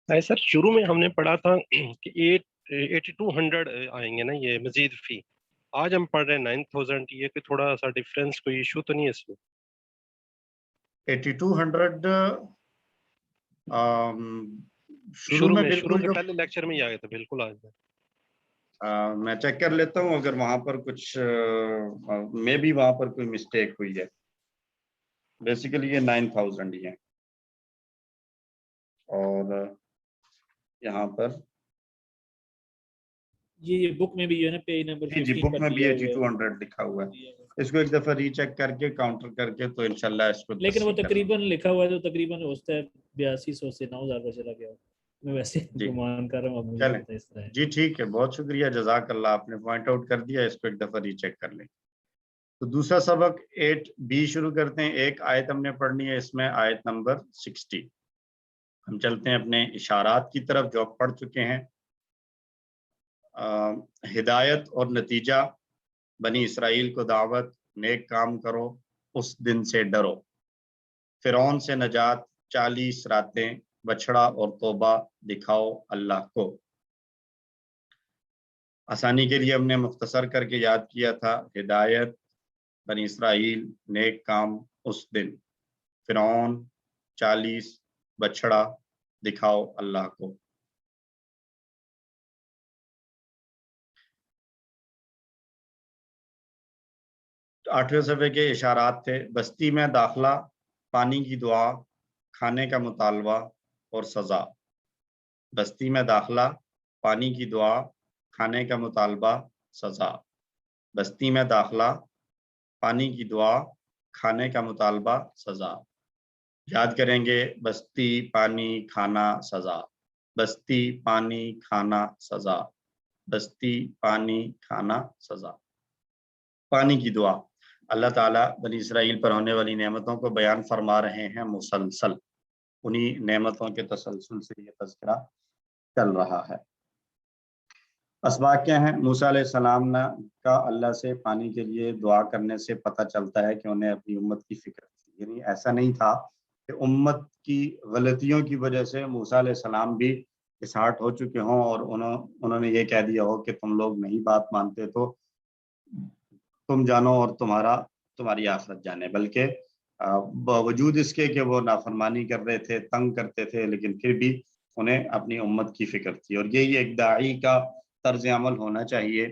سر شروع میں ہم نے پڑھا تھا کہ 8200 آئیں گے نا یہ مزید فی. آج ہم پڑھ رہے ہیں 9000. یہ کہ تھوڑا سا ڈفرینس، کوئی ایشو تو نہیں ہے اس میں؟ 8200 شروع میں بالکل جو پہلے لیکچر میں ہی آیا تھا بالکل. آج میں چیک کر لیتا ہوں اگر وہاں پر کچھ میں بھی وہاں پر کوئی مسٹیک ہوئی ہے. بیسیکلی یہ 9000 ہی ہے، اور یہاں پر یہ بک میں بھی ہے نا پیج نمبر 15 جی بک پر میں بھی دیا ہوا ہے. 8200 لکھا ہوا ہے. اس کو ایک دفعہ ری چیک کر کے کاؤنٹر کر کے تو انشاءاللہ اس کو لیکن وہ تصحیح کرنا. تقریباً لکھا ہوا ہے تو تقریباً ہوتا ہے 8200 سے 9000 کا چلا گیا. میں ویسے جی گمان کر رہا ہوں، اب مجھے چلیں پتہ اس طرح ہے. جی ٹھیک ہے، بہت شکریہ، جزاک اللہ، آپ نے پوائنٹ آؤٹ کر دیا. اس کو ایک دفعہ ری چیک کر لیں. تو دوسرا سبق 8B شروع کرتے ہیں. ایک آیت ہم نے پڑھنی ہے اس میں، آیت نمبر 60. ہم چلتے ہیں اپنے اشارات کی طرف جو پڑھ چکے ہیں. ہدایت اور نتیجہ، بنی اسرائیل کو دعوت، نیک کام کرو، اس دن سے ڈرو، فرعون سے نجات، 40 راتیں، بچڑا اور توبہ، دکھاؤ اللہ کو. آسانی کے لیے ہم نے مختصر کر کے یاد کیا تھا. ہدایت، بنی اسرائیل، نیک کام، اس دن، فرعون، 40، بچڑا، دکھاؤ اللہ کو. آٹھویں صفحے کے اشارات تھے. بستی میں داخلہ، پانی کی دعا، کھانے کا مطالبہ اور سزا. بستی میں داخلہ، پانی کی دعا، کھانے کا مطالبہ، سزا. بستی میں داخلہ، پانی کی دعا، کھانے کا مطالبہ، سزا. یاد کریں گے، بستی، پانی، کھانا، سزا. بستی، پانی، کھانا، سزا. بستی، پانی، کھانا، سزا. پانی کی دعا، اللہ تعالیٰ بنی اسرائیل پر ہونے والی نعمتوں کو بیان فرما رہے ہیں مسلسل. انہی نعمتوں کے تسلسل سے یہ تذکرہ چل رہا ہے. اسباق کیا ہیں؟ موسیٰ علیہ السلام کا اللہ سے پانی کے لیے دعا کرنے سے پتہ چلتا ہے کہ انہیں اپنی امت کی فکر تھی. یعنی ایسا نہیں تھا کہ امت کی غلطیوں کی وجہ سے موسیٰ علیہ السلام بھی اسہارٹ ہو چکے ہوں اور انہوں نے یہ کہہ دیا ہو کہ تم لوگ نہیں بات مانتے تو تم جانو اور تمہاری آخرت جانے. بلکہ باوجود اس کے کہ وہ نافرمانی کر رہے تھے، تنگ کرتے تھے، لیکن پھر بھی انہیں اپنی امت کی فکر تھی. اور یہی ایک داعی کا طرز عمل ہونا چاہیے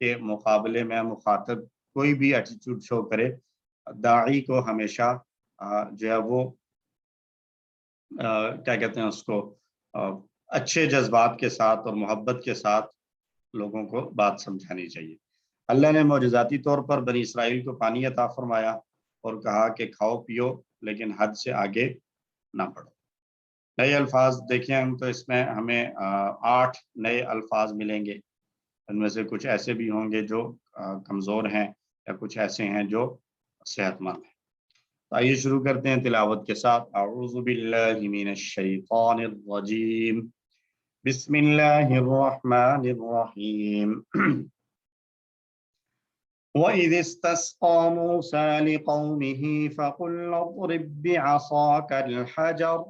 کہ مقابلے میں مخاطب کوئی بھی ایٹیٹیوڈ شو کرے، داعی کو ہمیشہ جو ہے وہ کیا کہتے ہیں اس کو، اچھے جذبات کے ساتھ اور محبت کے ساتھ لوگوں کو بات سمجھانی چاہیے. اللہ نے معجزاتی طور پر بنی اسرائیل کو پانی عطا فرمایا اور کہا کہ کھاؤ پیو لیکن حد سے آگے نہ بڑھو. نئے الفاظ دیکھیں ہم تو اس میں ہمیں 8 نئے الفاظ ملیں گے. ان میں سے کچھ ایسے بھی ہوں گے جو کمزور ہیں یا کچھ ایسے ہیں جو صحت مند ہیں. آئیے شروع کرتے ہیں تلاوت کے ساتھ. اعوذ باللہ من الشیطان الرجیم، بسم اللہ الرحمن الرحیم. وَإِذِ اسْتَسْقَىٰ مُوسَىٰ لِقَوْمِهِ فَقُلْ اضْرِب بِّعَصَاكَ الْحَجَرَ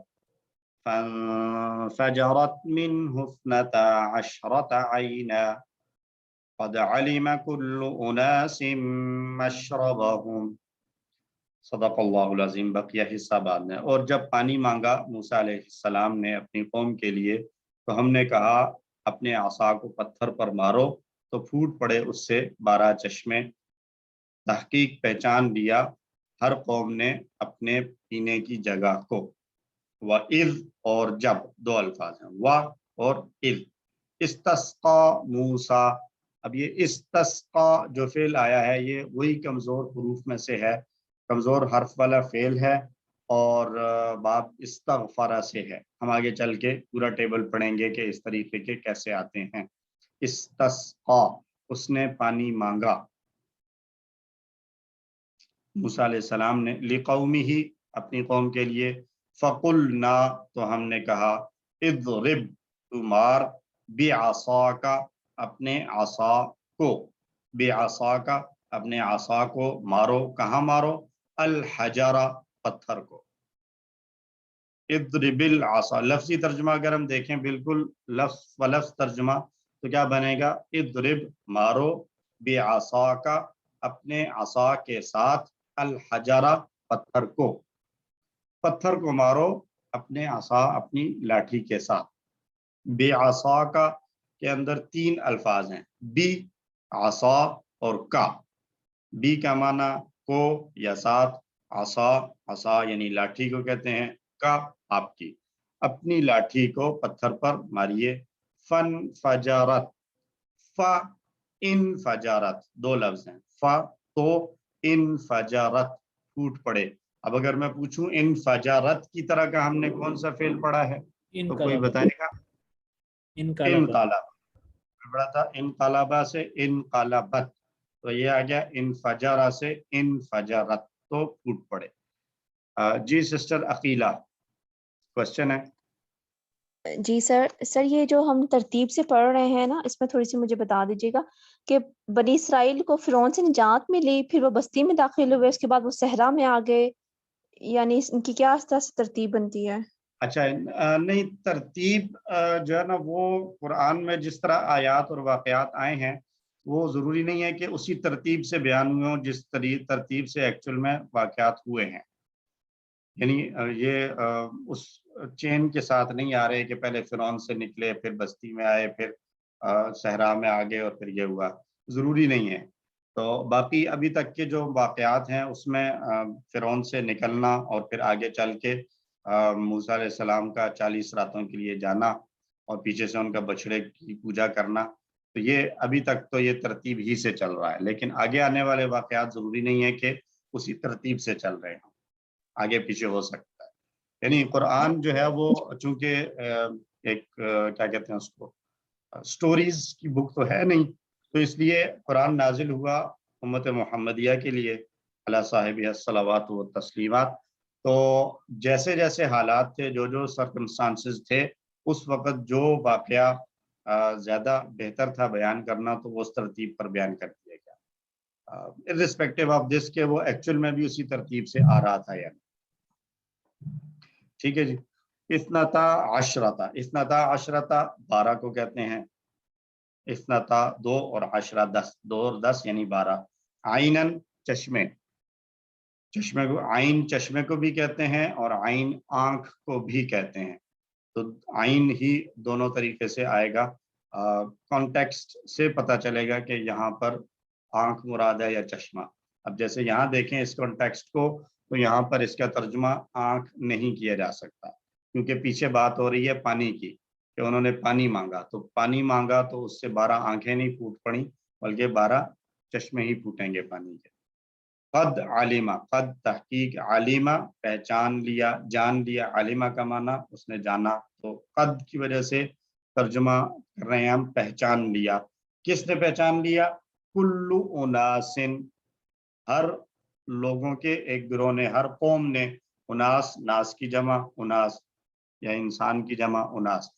فَانفَجَرَتْ مِنْهُ 12 عَيْنًا قَدْ عَلِمَ كُلُّ أُنَاسٍ مَّشْرَبَهُمْ. صدق اللہ العظیم. بقیہ حصہ بعد میں. اور جب پانی مانگا موسیٰ علیہ السلام نے اپنی قوم کے لیے تو ہم نے کہا اپنے عصا کو پتھر پر مارو تو پھوٹ پڑے اس سے 12 چشمے۔ تحقیق پہچان لیا ہر قوم نے اپنے پینے کی جگہ کو۔ وَإِذْ اور جب، دو الفاظ ہیں، و اور اذ۔ استسقا موسیٰ، اب یہ استسقا جو فعل آیا ہے یہ وہی کمزور حروف میں سے ہے، کمزور حرف والا فعل ہے، اور باب استغفر سے ہے۔ ہم آگے چل کے پورا ٹیبل پڑھیں گے کہ اس طریقے کے کیسے آتے ہیں۔ استسقا، اس نے پانی مانگا، موسیٰ علیہ السلام نے، لقومہ، اپنی قوم کے لیے، فقلنا، تو ہم نے کہا، اضرب، تو مار، بعصاک، اپنے عصا کو، بعصاک، اپنے عصا کو مارو، کہاں مارو، الحجر، پتھر کو۔ اضرب العصا، لفظی ترجمہ اگر ہم دیکھیں بالکل لفظ و لفظ ترجمہ تو کیا بنے گا، اضرب، مارو، بعصاک، اپنے عصا کے ساتھ، الحجر، پتھر کو، پتھر کو مارو اپنے عصا، اپنی لاٹھی کے ساتھ۔ بعصاک کے اندر 3 الفاظ ہیں، بی، عصا اور کا۔ بی کا معنی کو یا ساتھ، عصا، عصا یعنی لاٹھی کو کہتے ہیں، کا آپ کی، اپنی لاٹھی کو پتھر پر ماریے۔ فن فجارت، ف ان فجارت، 2 لفظ ہیں، ف تو ان فجارت، پھوٹ پڑے۔ اب اگر میں پوچھوں ان فجارت کی طرح کا ہم نے کون سا فعل پڑھا ہے تو کوئی بتائے گا؟ انقلب پڑھا تھا، انقلبہ سے انقلبت، تو یہ آ گیا انفجارہ سے انفجارت، تو پھوٹ پڑے۔ جی سسٹر عقیلہ، کوشچن ہے؟ جی سر یہ جو ہم ترتیب سے پڑھ رہے ہیں نا، اس میں تھوڑی سی مجھے بتا دیجیے گا کہ بنی اسرائیل کو فرعون سے نجات ملی، پھر وہ بستی میں داخل ہوئے، اس کے بعد وہ صحرا میں آ گئے، یعنی ان کی کیا اس طرح سے ترتیب بنتی ہے؟ اچھا، نہیں، ترتیب جو ہے نا وہ قرآن میں جس طرح آیات اور واقعات آئے ہیں وہ ضروری نہیں ہے کہ اسی ترتیب سے بیان ہوئے ہوں جس ترتیب سے ایکچول میں واقعات ہوئے ہیں، یعنی یہ اس چین کے ساتھ نہیں آ رہے کہ پہلے فرعون سے نکلے، پھر بستی میں آئے، پھر صحرا میں آگے اور پھر یہ ہوا، ضروری نہیں ہے۔ تو باقی ابھی تک کے جو واقعات ہیں اس میں فرعون سے نکلنا اور پھر آگے چل کے موسیٰ علیہ السلام کا 40 راتوں کے لیے جانا اور پیچھے سے ان کا بچڑے کی پوجا کرنا، تو یہ ابھی تک تو یہ ترتیب ہی سے چل رہا ہے، لیکن آگے آنے والے واقعات ضروری نہیں ہے کہ اسی ترتیب سے چل رہے ہوں، آگے پیچھے ہو سکتا ہے۔ یعنی قرآن جو ہے وہ چونکہ ایک کیا کہتے ہیں اس کو، سٹوریز کی بک تو ہے نہیں، تو اس لیے قرآن نازل ہوا امت محمدیہ کے لیے، علی صاحب الصلوات و تسلیمات، تو جیسے جیسے حالات تھے، جو سرکمسٹانسز تھے اس وقت، جو واقعہ زیادہ بہتر تھا بیان کرنا تو وہ اس ترتیب پر بیان کر دیا گیا، irrespective آف دس کہ وہ ایکچول میں بھی اسی ترتیب سے آ رہا تھا یعنی۔ ٹھیک ہے جی۔ اثنتا عشرتا، اثنتا عشرتا 12 کو کہتے ہیں، اثنتا 2 اور عشرہ 10، 2 اور 10 یعنی 12۔ عینن، چشمے، چشمے کو عین چشمے کو بھی کہتے ہیں اور عین آنکھ کو بھی کہتے ہیں، تو عین ہی دونوں طریقے سے آئے گا، کانٹیکسٹ سے پتہ چلے گا کہ یہاں پر آنکھ مراد ہے یا چشمہ۔ اب جیسے یہاں دیکھیں اس کانٹیکسٹ کو، تو یہاں پر اس کا ترجمہ آنکھ نہیں کیا جا سکتا، کیونکہ پیچھے بات ہو رہی ہے پانی کی، کہ انہوں نے پانی مانگا، تو پانی مانگا تو اس سے 12 آنکھیں نہیں پھوٹ پڑیں بلکہ 12 چشمے ہی پھوٹیں گے پانی کے۔ قد عالمہ، قد تحقیق، عالمہ پہچان لیا، جان لیا، عالمہ کا معنی اس نے جانا، تو قد کی وجہ سے ترجمہ کر رہے ہیں ہم پہچان لیا۔ کس نے پہچان لیا؟ کلو اناسن، ہر لوگوں کے ایک گروہ نے، ہر قوم نے، اناس، ناس کی جمع اناس یا انسان کی جمع اناس،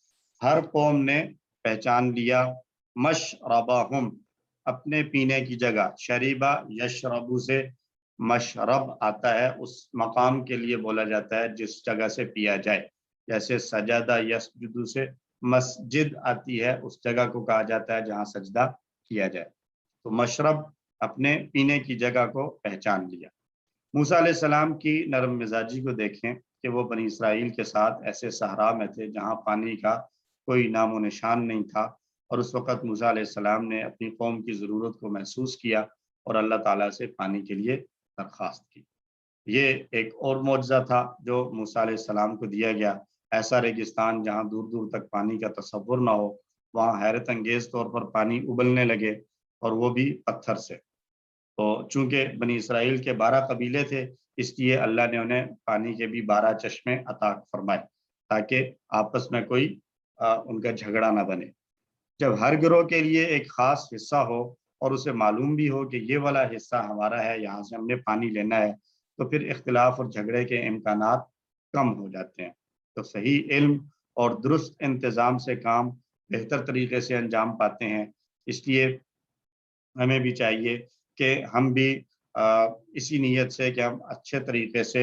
ہر قوم نے پہچان لیا، مشربہم، اپنے پینے کی جگہ، شریبہ یشربو سے مشرب آتا ہے، اس مقام کے لیے بولا جاتا ہے جس جگہ سے پیا جائے، جیسے سجدہ یسجدو سے مسجد آتی ہے، اس جگہ کو کہا جاتا ہے جہاں سجدہ کیا جائے، تو مشرب اپنے پینے کی جگہ کو پہچان لیا۔ موسیٰ علیہ السلام کی نرم مزاجی کو دیکھیں کہ وہ بنی اسرائیل کے ساتھ ایسے صحرا میں تھے جہاں پانی کا کوئی نام و نشان نہیں تھا، اور اس وقت موسیٰ علیہ السلام نے اپنی قوم کی ضرورت کو محسوس کیا اور اللہ تعالیٰ سے پانی کے لیے درخواست کی۔ یہ ایک اور معجزہ تھا جو موسیٰ علیہ السلام کو دیا گیا۔ ایسا ریگستان جہاں دور دور تک پانی کا تصور نہ ہو، وہاں حیرت انگیز طور پر پانی ابلنے لگے، اور وہ بھی پتھر سے۔ تو چونکہ بنی اسرائیل کے 12 قبیلے تھے، اس لیے اللہ نے انہیں پانی کے بھی 12 چشمے عطا فرمائے تاکہ آپس میں کوئی ان کا جھگڑا نہ بنے۔ جب ہر گروہ کے لیے ایک خاص حصہ ہو اور اسے معلوم بھی ہو کہ یہ والا حصہ ہمارا ہے، یہاں سے ہم نے پانی لینا ہے، تو پھر اختلاف اور جھگڑے کے امکانات کم ہو جاتے ہیں۔ تو صحیح علم اور درست انتظام سے کام بہتر طریقے سے انجام پاتے ہیں۔ اس لیے ہمیں بھی چاہیے کہ ہم بھی اسی نیت سے کہ ہم اچھے طریقے سے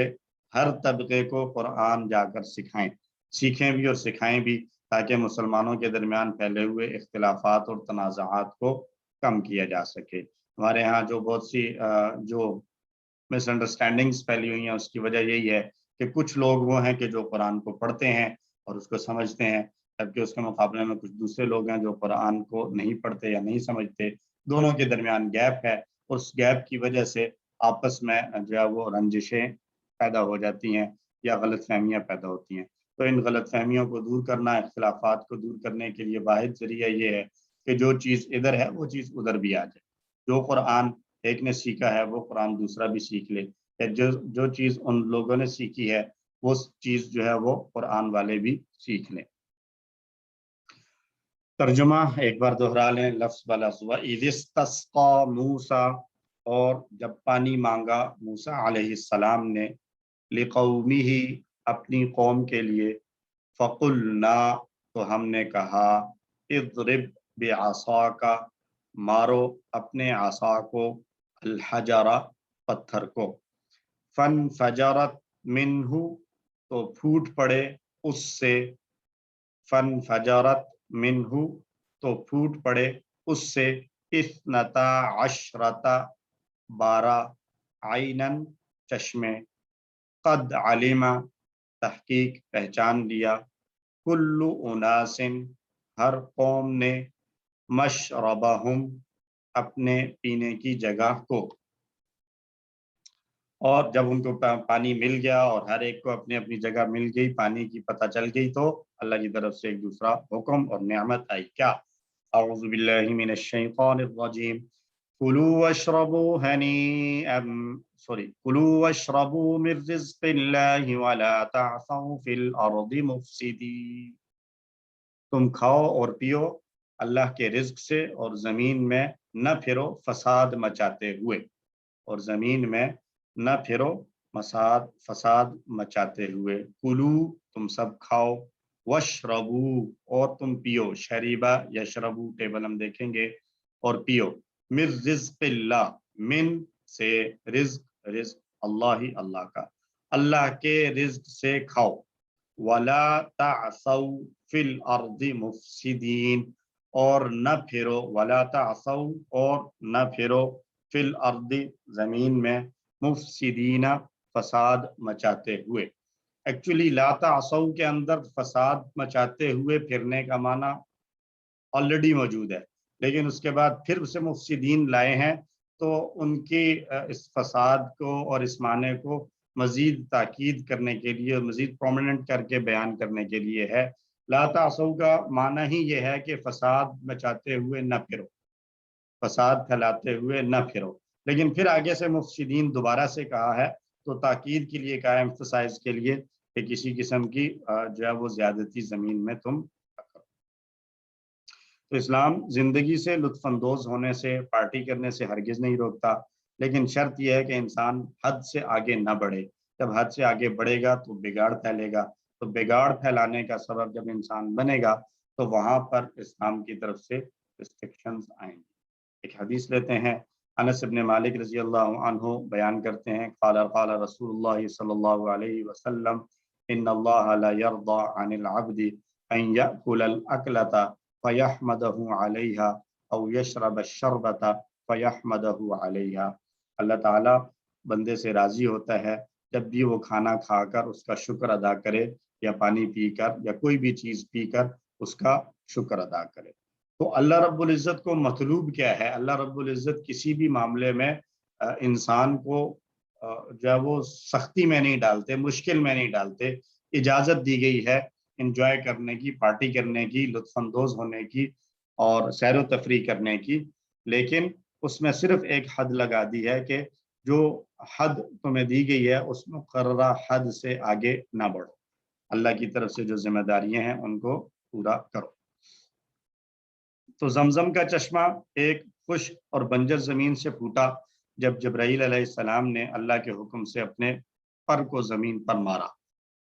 ہر طبقے کو قرآن جا کر سیکھیں بھی اور سکھائیں بھی، تاکہ مسلمانوں کے درمیان پھیلے ہوئے اختلافات اور تنازعات کو کم کیا جا سکے۔ ہمارے ہاں جو بہت سی جو مس انڈرسٹینڈنگس پھیلی ہوئی ہیں، اس کی وجہ یہی ہے کہ کچھ لوگ وہ ہیں کہ جو قرآن کو پڑھتے ہیں اور اس کو سمجھتے ہیں، جبکہ اس کے مقابلے میں کچھ دوسرے لوگ ہیں جو قرآن کو نہیں پڑھتے یا نہیں سمجھتے۔ دونوں کے درمیان گیپ ہے، اس گیپ کی وجہ سے آپس میں جو ہے وہ رنجشیں پیدا ہو جاتی ہیں یا غلط فہمیاں پیدا ہوتی ہیں۔ تو ان غلط فہمیوں کو دور کرنا، اختلافات کو دور کرنے کے لیے واحد ذریعہ یہ ہے کہ جو چیز ادھر ہے وہ چیز ادھر بھی آ جائے۔ جو قرآن ایک نے سیکھا ہے وہ قرآن دوسرا بھی سیکھ لے، جو چیز ان لوگوں نے سیکھی ہے وہ چیز جو ہے وہ قرآن والے بھی سیکھ لیں۔ ترجمہ ایک بار دوہرا لیں لفظ بلفظ۔ وَإِذِ اسْتَسْقَىٰ مُوسیٰ، اور جب پانی مانگا موسیٰ علیہ السلام نے، لِقَوْمِهِ، اپنی قوم کے لیے، فَقُلْنَا، تو ہم نے کہا، اضرب بعصاک، مارو اپنے عصا کو، الحجر، پتھر کو، فانفجرت منہ، تو پھوٹ پڑے اس سے، فانفجرت منہ، تو پھوٹ پڑے اس سے، اثنتا عشرۃ، 12 عینن، چشمے، قد علم، تحقیق پہچان لیا، کل اناس، ہر قوم نے، مشربہم، اپنے پینے کی جگہ کو۔ اور جب ان کو پانی مل گیا اور ہر ایک کو اپنی اپنی جگہ مل گئی، پانی کی پتہ چل گئی، تو اللہ کی طرف سے ایک دوسرا حکم اور نعمت آئی، کیا؟ اعوذ باللہ من الشیطان الرجیم، کلوا واشربوا ہنیئا، کلوا واشربوا من رزق اللہ ولا تعثوا فی الارض مفسدین، تم کھاؤ اور پیو اللہ کے رزق سے اور زمین میں نہ پھرو فساد مچاتے ہوئے، اور زمین میں نہ پھرو فساد مچاتے ہوئے۔ کلو، تم سب کھاؤ، واشربو، اور تم پیو، شریبہ یشربو ٹیبل ہم دیکھیں گے، اور پیو، من رزق اللہ، من سے رزق اللہ ہی اللہ کا، اللہ کے رزق سے کھاؤ، ولا تعثوا فی الارض مفسدین، اور نہ پھرو، ولا تعثوا، اور نہ پھرو، فی الارض، زمین میں، مفسدین، فساد مچاتے ہوئے۔ ایکچولی لا تعثوا کے اندر فساد مچاتے ہوئے پھرنے کا معنی آلریڈی موجود ہے، لیکن اس کے بعد پھر اسے مفسدین لائے ہیں، تو ان کی اس فساد کو اور اس معنی کو مزید تاکید کرنے کے لیے، مزید پرومیننٹ کر کے بیان کرنے کے لیے ہے۔ لا تعثوا کا معنی ہی یہ ہے کہ فساد مچاتے ہوئے نہ پھرو، فساد پھیلاتے ہوئے نہ پھرو، لیکن پھر آگے سے مفسدین دوبارہ سے کہا ہے، تو تاکید کے لیے کہا ہے، ایمفسائز کے لیے، کہ کسی قسم کی جو ہے وہ زیادتی زمین میں تم نہ کرو۔ تو اسلام زندگی سے لطف اندوز ہونے سے، پارٹی کرنے سے ہرگز نہیں روکتا، لیکن شرط یہ ہے کہ انسان حد سے آگے نہ بڑھے۔ جب حد سے آگے بڑھے گا تو بگاڑ پھیلے گا، تو بگاڑ پھیلانے کا سبب جب انسان بنے گا تو وہاں پر اسلام کی طرف سے ریسٹرکشنز آئیں گی۔ ایک حدیث لیتے ہیں، انس بن مالک رضی اللہ عنہ بیان کرتے ہیں، قال رسول اللہ صلی اللہ علیہ وسلم، ان اللہ لا یرضى عن العبد ان یأکل الاکلۃ فیحمدہ علیہا او یشرب الشربۃ فیحمدہ علیہا، اللہ تعالیٰ بندے سے راضی ہوتا ہے جب بھی وہ کھانا کھا کر اس کا شکر ادا کرے، یا پانی پی کر، یا کوئی بھی چیز پی کر اس کا شکر ادا کرے۔ تو اللہ رب العزت کو مطلوب کیا ہے؟ اللہ رب العزت کسی بھی معاملے میں انسان کو جو ہے وہ سختی میں نہیں ڈالتے، مشکل میں نہیں ڈالتے۔ اجازت دی گئی ہے انجوائے کرنے کی، پارٹی کرنے کی، لطف اندوز ہونے کی اور سیر و تفریح کرنے کی، لیکن اس میں صرف ایک حد لگا دی ہے کہ جو حد تمہیں دی گئی ہے اس مقررہ حد سے آگے نہ بڑھو، اللہ کی طرف سے جو ذمہ داریاں ہیں ان کو پورا کرو۔ تو زمزم کا چشمہ ایک خشک اور بنجر زمین سے پھوٹا جب جبرائیل علیہ السلام نے اللہ کے حکم سے اپنے پر کو زمین پر مارا۔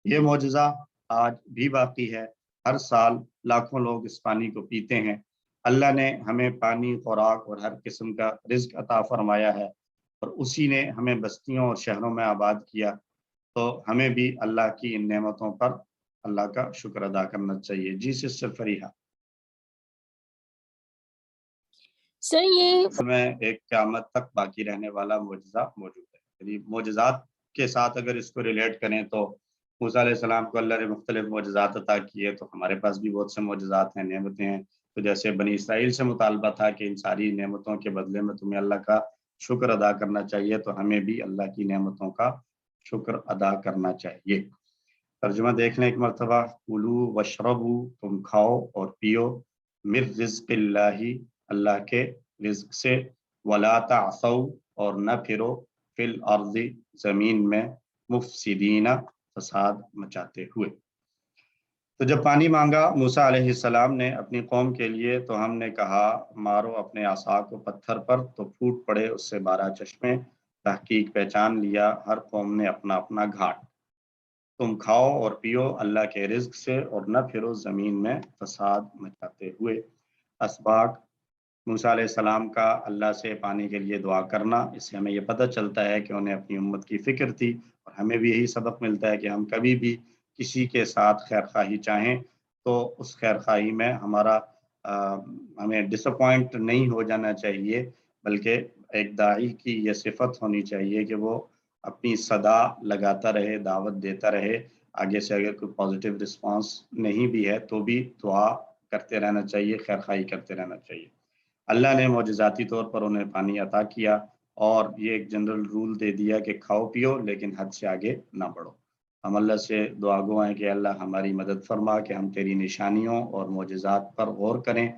یہ معجزہ آج بھی باقی ہے، ہر سال لاکھوں لوگ اس پانی کو پیتے ہیں۔ اللہ نے ہمیں پانی، خوراک اور ہر قسم کا رزق عطا فرمایا ہے، اور اسی نے ہمیں بستیوں اور شہروں میں آباد کیا، تو ہمیں بھی اللہ کی ان نعمتوں پر اللہ کا شکر ادا کرنا چاہیے۔ جی سسٹر فریحہ۔ سر یہ میں ایک قیامت تک باقی رہنے والا معجزہ موجود ہے، یعنی معجزات کے ساتھ اگر اس کو ریلیٹ کریں تو موسیٰ علیہ السلام کو اللہ نے مختلف معجزات عطا کیے، تو ہمارے پاس بھی بہت سے معجزات ہیں، نعمتیں ہیں۔ تو جیسے بنی اسرائیل سے مطالبہ تھا کہ ان ساری نعمتوں کے بدلے میں تمہیں اللہ کا شکر ادا کرنا چاہیے، تو ہمیں بھی اللہ کی نعمتوں کا شکر ادا کرنا چاہیے۔ ترجمہ دیکھ لیں ایک مرتبہ۔ کلوا واشربوا، تم کھاؤ اور پیو، من رزق اللہ، اللہ کے رزق سے، ولا تعثوا، اور نہ پھرو، فی الارض، زمین میں، مفسدین، فساد مچاتے ہوئے۔ تو جب پانی مانگا موسیٰ علیہ السلام نے اپنی قوم کے لیے، تو ہم نے کہا مارو اپنے عصا کو پتھر پر، تو پھوٹ پڑے اس سے 12 چشمے۔ تحقیق پہچان لیا ہر قوم نے اپنا اپنا گھاٹ۔ تم کھاؤ اور پیو اللہ کے رزق سے، اور نہ پھرو زمین میں فساد مچاتے ہوئے۔ اسباق موسیٰ علیہ السلام کا اللہ سے پانی کے لیے دعا کرنا، اس سے ہمیں یہ پتہ چلتا ہے کہ انہیں اپنی امت کی فکر تھی، اور ہمیں بھی یہی سبق ملتا ہے کہ ہم کبھی بھی کسی کے ساتھ خیر خواہی چاہیں تو اس خیر خواہی میں ہمیں ڈس اپوائنٹ نہیں ہو جانا چاہیے، بلکہ ایک داعی کی یہ صفت ہونی چاہیے کہ وہ اپنی صدا لگاتا رہے، دعوت دیتا رہے۔ آگے سے اگر کوئی پازیٹیو رسپانس نہیں بھی ہے تو بھی دعا کرتے رہنا چاہیے، خیر خواہی کرتے رہنا چاہیے۔ اللہ نے معجزاتی طور پر انہیں پانی عطا کیا، اور یہ ایک جنرل رول دے دیا کہ کھاؤ پیو لیکن حد سے آگے نہ بڑھو۔ ہم اللہ سے دعا گو ہیں کہ اللہ ہماری مدد فرما کہ ہم تیری نشانیوں اور معجزات پر غور کریں،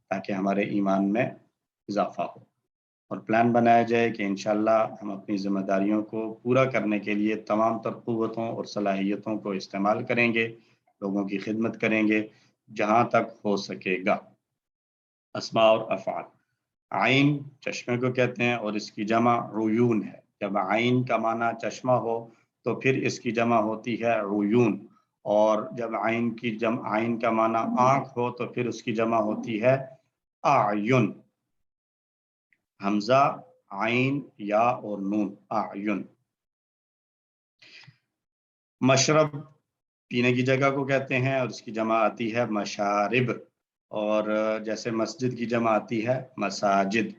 تاکہ ہمارے ایمان میں اضافہ ہو، اور پلان بنایا جائے کہ انشاءاللہ ہم اپنی ذمہ داریوں کو پورا کرنے کے لیے تمام تر قوتوں اور صلاحیتوں کو استعمال کریں گے، لوگوں کی خدمت کریں گے جہاں تک ہو سکے گا۔ اسماء اور افعال۔ عین چشمے کو کہتے ہیں، اور اس کی جمع عیون ہے۔ جب عین کا معنی چشمہ ہو تو پھر اس کی جمع ہوتی ہے عیون، اور جب عین کا معنی آنکھ ہو تو پھر اس کی جمع ہوتی ہے اعین۔ حمزہ، عین، یا اور نون، اعین۔ مشرب پینے کی جگہ کو کہتے ہیں، اور اس کی جمع آتی ہے مشارب، اور جیسے مسجد کی جمع آتی ہے مساجد۔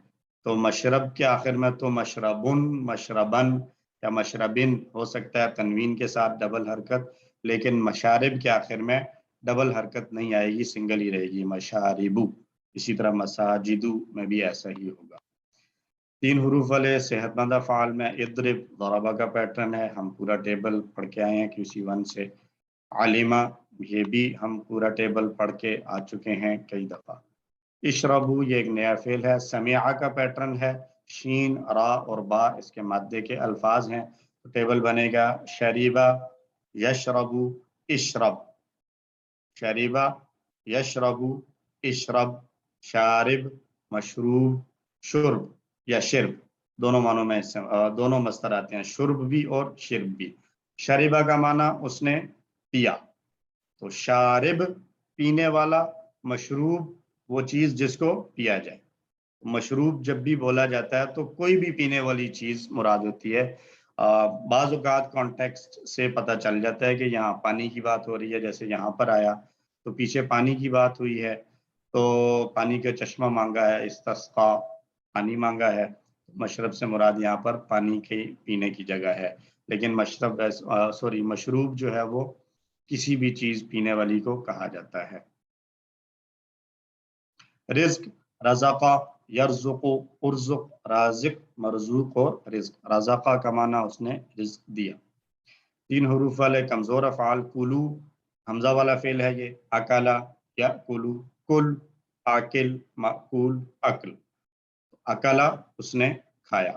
تو مشرب کے آخر میں تو مشربن، مشربن یا مشربن ہو سکتا ہے تنوین کے ساتھ ڈبل حرکت، لیکن مشارب کے آخر میں ڈبل حرکت نہیں آئے گی، سنگل ہی رہے گی، مشاربو۔ اسی طرح مساجدو میں بھی ایسا ہی ہوگا۔ 3 حروف والے صحت مند افعال میں اضرب، ضربہ کا پیٹرن ہے، ہم پورا ٹیبل پڑھ کے آئے ہیں QC1 سے۔ عالمہ، یہ بھی ہم پورا ٹیبل پڑھ کے آ چکے ہیں کئی دفعہ۔ اشربو، یہ ایک نیا فعل ہے، سمعہ کا پیٹرن ہے، شین، را اور با اس کے مادے کے الفاظ ہیں، تو ٹیبل بنے گا شریبہ، یشربو، اشرب، شریبہ، یشربو، اشرب، شارب، مشروب، شرب یا شرب، دونوں معنوں میں دونوں مصدر آتے ہیں، شرب بھی اور شرب بھی۔ شریبہ کا معنی اس نے پیا، تو شارب پینے والا، مشروب وہ چیز جس کو پیا جائے۔ مشروب جب بھی بولا جاتا ہے تو کوئی بھی پینے والی چیز مراد ہوتی ہے۔ بعض اوقات کانٹیکسٹ سے پتہ چل جاتا ہے کہ یہاں پانی کی بات ہو رہی ہے، جیسے یہاں پر آیا تو پیچھے پانی کی بات ہوئی ہے، تو پانی کا چشمہ مانگا ہے، استسقا، پانی مانگا ہے، مشرب سے مراد یہاں پر پانی کے پینے کی جگہ ہے۔ لیکن مشروب جو ہے وہ کسی بھی چیز پینے والی کو کہا جاتا ہے۔ رزق رزقا یرزق ارزق رازق مرزوق اور رزق رزقا کا معنی اس نے رزق دیا 3 حروف والے کمزور افعال کلو حمزہ والا فعل ہے یہ اکلا یاکلو کل آکل ماکول اکل اکلا اس نے کھایا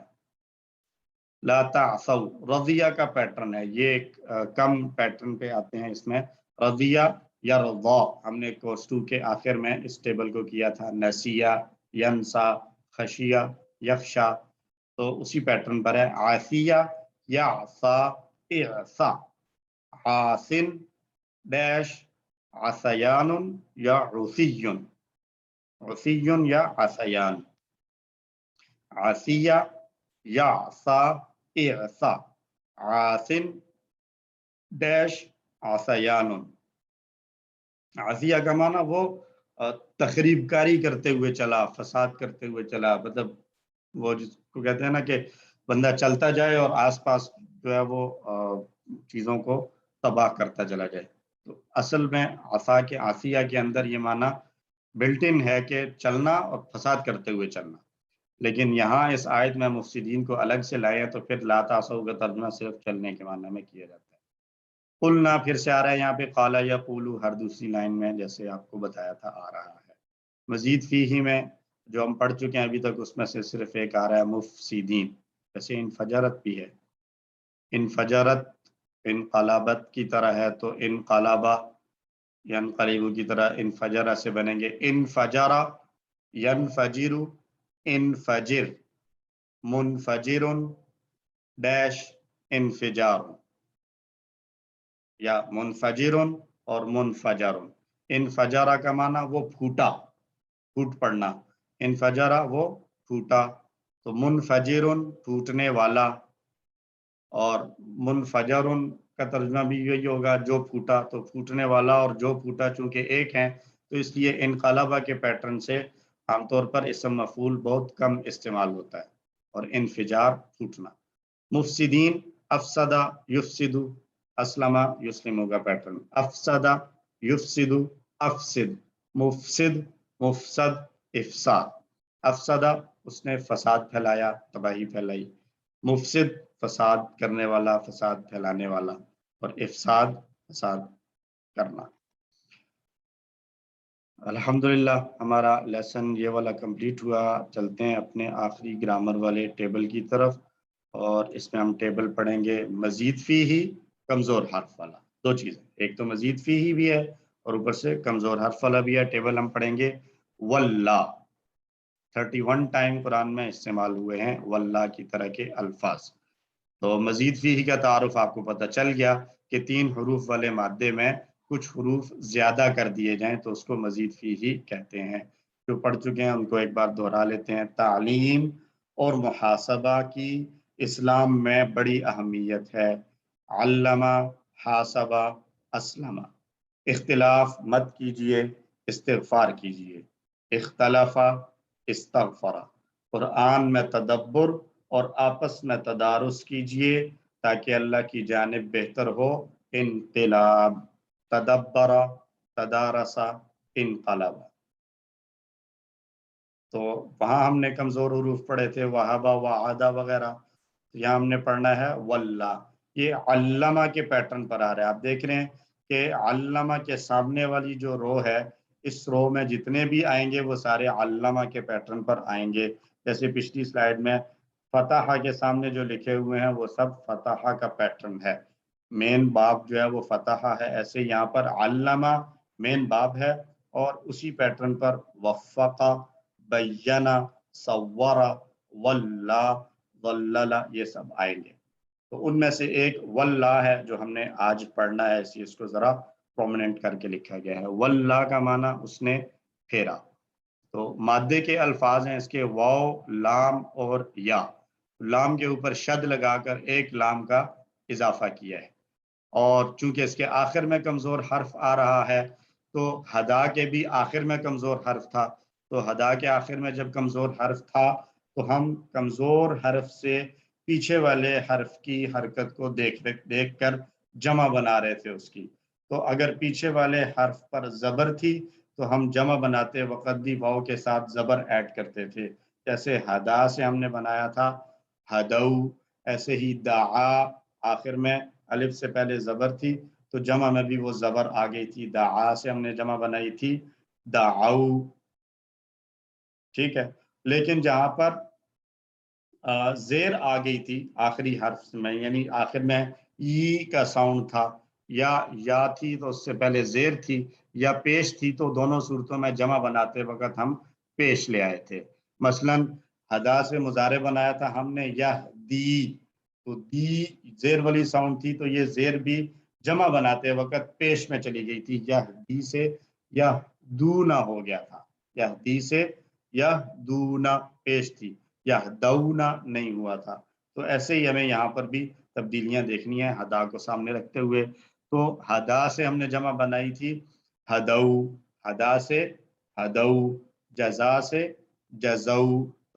لا تعصوا رضیہ کا پیٹرن ہے یہ ایک کم پیٹرن پہ آتے ہیں اس میں رضیہ یا رضا ہم نے کورس 2 کے آخر میں اس ٹیبل کو کیا تھا نسیہ ینسا خشیہ یخشا تو اسی پیٹرن پر ہے عاسیہ یعصا اعصا عاصن ڈیش عصیان یا عصی عصی یا عصیان عاسیہ یعصا اعصا عاصن ڈیش عصیان عصیہ کا معنی وہ تخریب کاری کرتے ہوئے چلا فساد کرتے ہوئے چلا مطلب وہ جس کو کہتے ہیں نا کہ بندہ چلتا جائے اور آس پاس جو ہے وہ چیزوں کو تباہ کرتا چلا جائے تو اصل میں عصا کے عصیہ کے اندر یہ معنی بلٹ ان ہے کہ چلنا اور فساد کرتے ہوئے چلنا لیکن یہاں اس آیت میں مفسدین کو الگ سے لائے تو پھر لا تعصوا کا ترجمہ صرف چلنے کے معنی میں کیا جاتا ہے قلنا پھر سے آ رہا ہے یہاں پہ قالا یا قولو ہر دوسری لائن میں جیسے آپ کو بتایا تھا آ رہا ہے مزید فیہ میں جو ہم پڑھ چکے ہیں ابھی تک اس میں سے صرف ایک آ رہا ہے مفسدین جیسے انفجرت بھی ہے انفجرت انقلابت کی طرح ہے تو انقلابہ ینقلبو کی طرح انفجرہ سے بنیں گے انفجرہ ینفجر انفجر منفجر ڈیش انفجار یا منفجر اور منفجر انفجرہ کا معنی وہ پھوٹا پھوٹ پڑنا انفجرہ وہ پھوٹا تو منفجر پھوٹنے والا اور منفجر کا ترجمہ بھی یہی ہوگا جو پھوٹا تو پھوٹنے والا اور جو پھوٹا چونکہ ایک ہیں تو اس لیے انقلابہ کے پیٹرن سے عام طور پر اسم مفعول بہت کم استعمال ہوتا ہے اور انفجار پھوٹنا مفسدین افسدہ یفسدو اسلمہ یسلمو کا پیٹرن افسدہ یفسدو افسد مفسد مفسد افساد افسدہ اس نے فساد پھیلایا تباہی پھیلائی مفسد فساد کرنے والا فساد پھیلانے والا اور افساد فساد کرنا الحمدللہ ہمارا لیسن یہ والا کمپلیٹ ہوا چلتے ہیں اپنے آخری گرامر والے ٹیبل کی طرف اور اس میں ہم ٹیبل پڑھیں گے مزید فی ہی کمزور حرف والا 2 چیزیں ایک تو مزید فی ہی بھی ہے اور اوپر سے کمزور حرف والا بھی ہے ٹیبل ہم پڑھیں گے واللہ 31 ٹائم قرآن میں استعمال ہوئے ہیں واللہ کی طرح کے الفاظ تو مزید فی ہی کا تعارف آپ کو پتہ چل گیا کہ 3 حروف والے مادے میں کچھ حروف زیادہ کر دیے جائیں تو اس کو مزید فی ہی کہتے ہیں جو پڑھ چکے ہیں ان کو ایک بار دہرا لیتے ہیں تعلیم اور محاسبہ کی اسلام میں بڑی اہمیت ہے علامہ حاسبہ اسلمہ اختلاف مت کیجئے استغفار کیجئے اختلافہ استغفرہ قرآن میں تدبر اور آپس میں تدارس کیجئے تاکہ اللہ کی جانب بہتر ہو انقلاب تدبرہ تدارسہ انقلب تو وہاں ہم نے کمزور حروف پڑھے تھے وہابہ وعادہ وغیرہ یہاں ہم نے پڑھنا ہے واللہ یہ علامہ کے پیٹرن پر آ رہا ہے آپ دیکھ رہے ہیں کہ علامہ کے سامنے والی جو رو ہے اس رو میں جتنے بھی آئیں گے وہ سارے علامہ کے پیٹرن پر آئیں گے جیسے پچھلی سلائیڈ میں فتحہ کے سامنے جو لکھے ہوئے ہیں وہ سب فتحہ کا پیٹرن ہے مین باب جو ہے وہ فتحہ ہے ایسے یہاں پر علامہ مین باب ہے اور اسی پیٹرن پر وفقہ بیانہ صورہ واللہ ضلل یہ سب آئیں گے تو ان میں سے ایک واللہ ہے جو ہم نے آج پڑھنا ہے اس کو ذرا پرومیننٹ کر کے لکھا گیا ہے واللہ کا معنی اس نے پھیرا تو مادے کے الفاظ ہیں اس کے واو لام اور یا لام کے اوپر شد لگا کر ایک لام کا اضافہ کیا ہے اور چونکہ اس کے آخر میں کمزور حرف آ رہا ہے تو ہدا کے بھی آخر میں کمزور حرف تھا تو ہدا کے آخر میں جب کمزور حرف تھا تو ہم کمزور حرف سے پیچھے والے حرف کی حرکت کو دیکھ کر جمع بنا رہے تھے اس کی تو اگر پیچھے والے حرف پر زبر تھی تو ہم جمع بناتے وقت بھی واو کے ساتھ زبر ایڈ کرتے تھے. جیسے ہدا سے ہم نے بنایا تھا ہدو، ایسے ہی دعا آخر میں الف سے پہلے زبر تھی تو جمع میں بھی وہ زبر آ گئی تھی. دعا سے ہم نے جمع بنائی تھی دعو. ٹھیک ہے، لیکن جہاں پر زیر آ گئی تھی آخری حرف میں، یعنی آخر میں ای کا ساؤنڈ تھا، یا تھی تو اس سے پہلے زیر تھی، یا پیش تھی، تو دونوں صورتوں میں جمع بناتے وقت ہم پیش لے آئے تھے. مثلا ہدا سے مضارع بنایا تھا ہم نے یہ دی، تو دی زیر والی ساؤنڈ تھی تو یہ زیر بھی جمع بناتے وقت پیش میں چلی گئی تھی. یہ دی سے یہ دونا ہو گیا تھا، یہ دی سے یہ دونا پیش تھی، یا دونا نہیں ہوا تھا. تو ایسے ہی ہمیں یہاں پر بھی تبدیلیاں دیکھنی ہیں ہدا کو سامنے رکھتے ہوئے. تو ہدا سے ہم نے جمع بنائی تھی ہدو، ہدا سے ہدو، جزا سے جزو.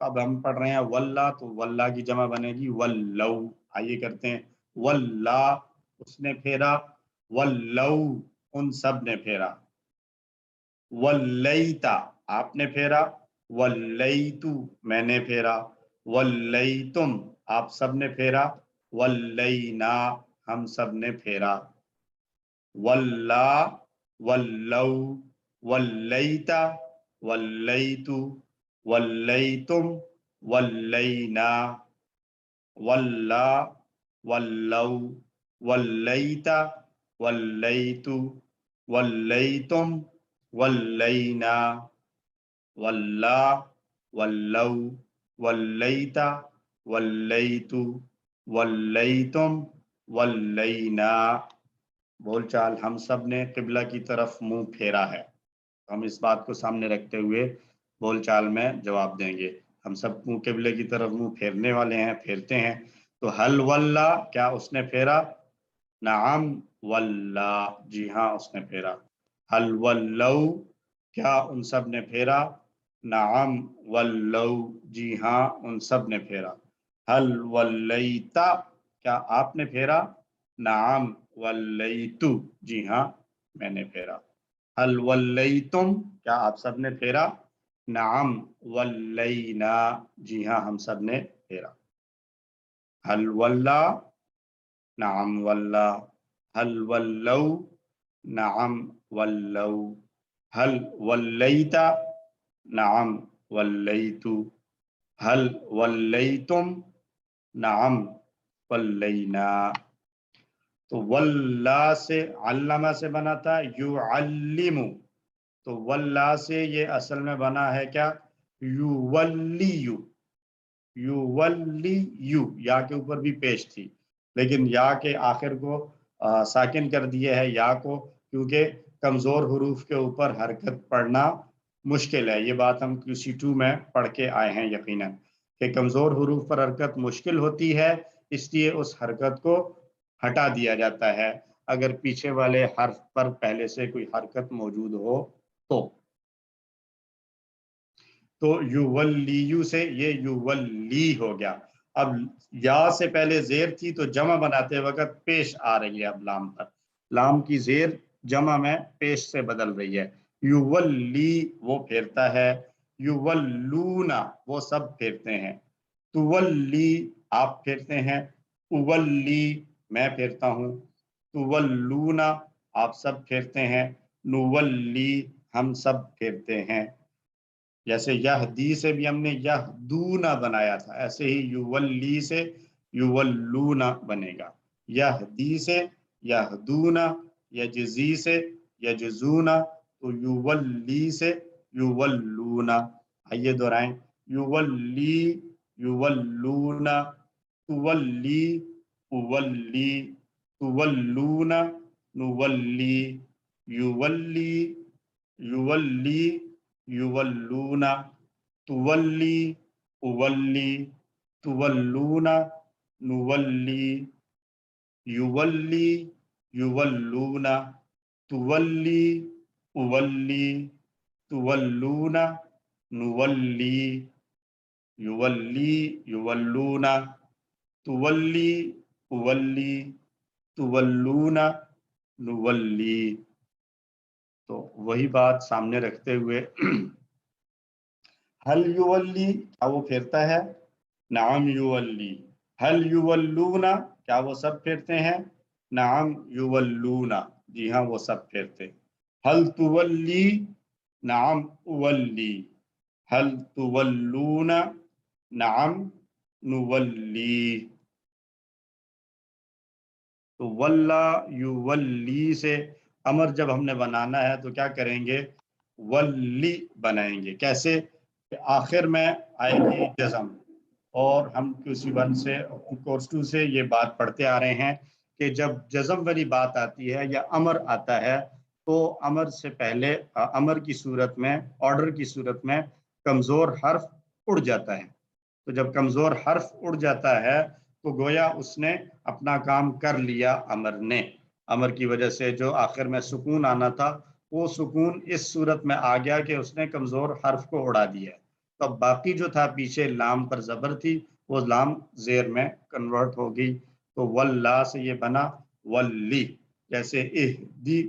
اب ہم پڑھ رہے ہیں واللہ، تو واللہ کی جمع بنے گی ولو. آئیے کرتے ہیں واللہ اس نے پھیرا، ولو ان سب نے پھیرا، ولیتا آپ نے پھیرا، ولیتو میں نے پھیرا، ولیتم آپ سب نے پھیرا، ولینا ہم سب نے پھیرا. واللہ ولو ولیتا ولیتو ولیتم ولینا. واللہ ولو ولیتا ولیتو ولیتم ولینا. واللہ ولو ولیتا ولیتو ولیتم ولینا. بول چال ہم سب نے قبلہ کی طرف منہ پھیرا ہے. ہم اس بات کو سامنے رکھتے ہوئے بول چال میں جواب دیں گے. ہم سب منہ قبلے کی طرف منہ پھیرنے والے ہیں، پھیرتے ہیں. تو حل واللہ کیا اس نے پھیرا؟ نعم واللہ جی ہاں اس نے پھیرا. حل ولو کیا ان سب نے پھیرا؟ نعم ولو جی ہاں ان سب نے پھیرا. حل ولیتا کیا آپ نے پھیرا؟ نعم ولیتو جی ہاں میں نے پھیرا. حل ولیتم کیا آپ سب نے پھیرا؟ نعم ولینا جی ہاں ہم سب نے پھیرا. حل واللہ نعم واللہ. حل ولو نعم ولو. حل ولیتا نعم ولیتو. حل ولیتم نعم ولینا. تو واللہ سے علمہ سے بنا تھا یعلم، تو واللہ سے یہ اصل میں بنا ہے کیا؟ یولیو. یولیو یا کے اوپر بھی پیش تھی، لیکن یا کے آخر کو ساکن کر دیے ہے یا کو، کیونکہ کمزور حروف کے اوپر حرکت پڑھنا مشکل ہے. یہ بات ہم QC2 میں پڑھ کے آئے ہیں یقیناً کہ کمزور حروف پر حرکت مشکل ہوتی ہے، اس لیے اس حرکت کو ہٹا دیا جاتا ہے اگر پیچھے والے حرف پر پہلے سے کوئی حرکت موجود ہو تو یولیو سے یہ یولی ہو گیا. اب یا سے پہلے زیر تھی تو جمع بناتے وقت پیش آ رہی ہے. اب لام پر لام کی زیر جمع میں پیش سے بدل رہی ہے. یولی وہ پھیرتا ہے، یولونا وہ سب پھیرتے ہیں، تولی آپ پھیرتے ہیں، اولی میں پھیرتا ہوں، تولونا آپ سب پھیرتے ہیں، نولی ہم سب پھیرتے ہیں. جیسے یہدی سے بھی ہم نے یہدونا بنایا تھا، ایسے ہی یولی سے یولونا بنے گا. یہدی سے یہدونا، یجزی سے یجزونا، تو یولی سے یولونا. آئیے دہرائیں یولی یولونا، تولی اولی، تولونا نولی، یولی یولی یولونا، تولی اولی، تولونا نولی، یولی یولونا، تولی اولی، تولونا نولی، یولی یولونا، تولی اولی، تولونا نولی. تو وہی بات سامنے رکھتے ہوئے حل یولی کیا وہ پھیرتا ہے؟ نعم یولی. حل یولونا کیا وہ سب پھیرتے ہیں؟ نعم یولونا جی ہاں وہ سب پھیرتے. حل تولی نعم اولی. حل تولونا نعم نولی. تو ولا یولی سے امر جب ہم نے بنانا ہے تو کیا کریں گے؟ ولی بنائیں گے. کیسے؟ کہ آخر میں آئے گی جزم. اور ہم QC1 سے کورس 2 سے یہ بات پڑھتے آ رہے ہیں کہ جب جزم والی بات آتی ہے یا امر آتا ہے تو امر سے پہلے امر کی صورت میں آرڈر کی صورت میں کمزور حرف اڑ جاتا ہے. تو جب کمزور حرف اڑ جاتا ہے تو گویا اس نے اپنا کام کر لیا امر نے. امر کی وجہ سے جو آخر میں سکون آنا تھا وہ سکون اس صورت میں آ گیا کہ اس نے کمزور حرف کو اڑا دیا. تو باقی جو تھا پیچھے لام پر زبر تھی وہ لام زیر میں کنورٹ ہو گئی. تو واللہ سے یہ بنا ولی. جیسے اہدی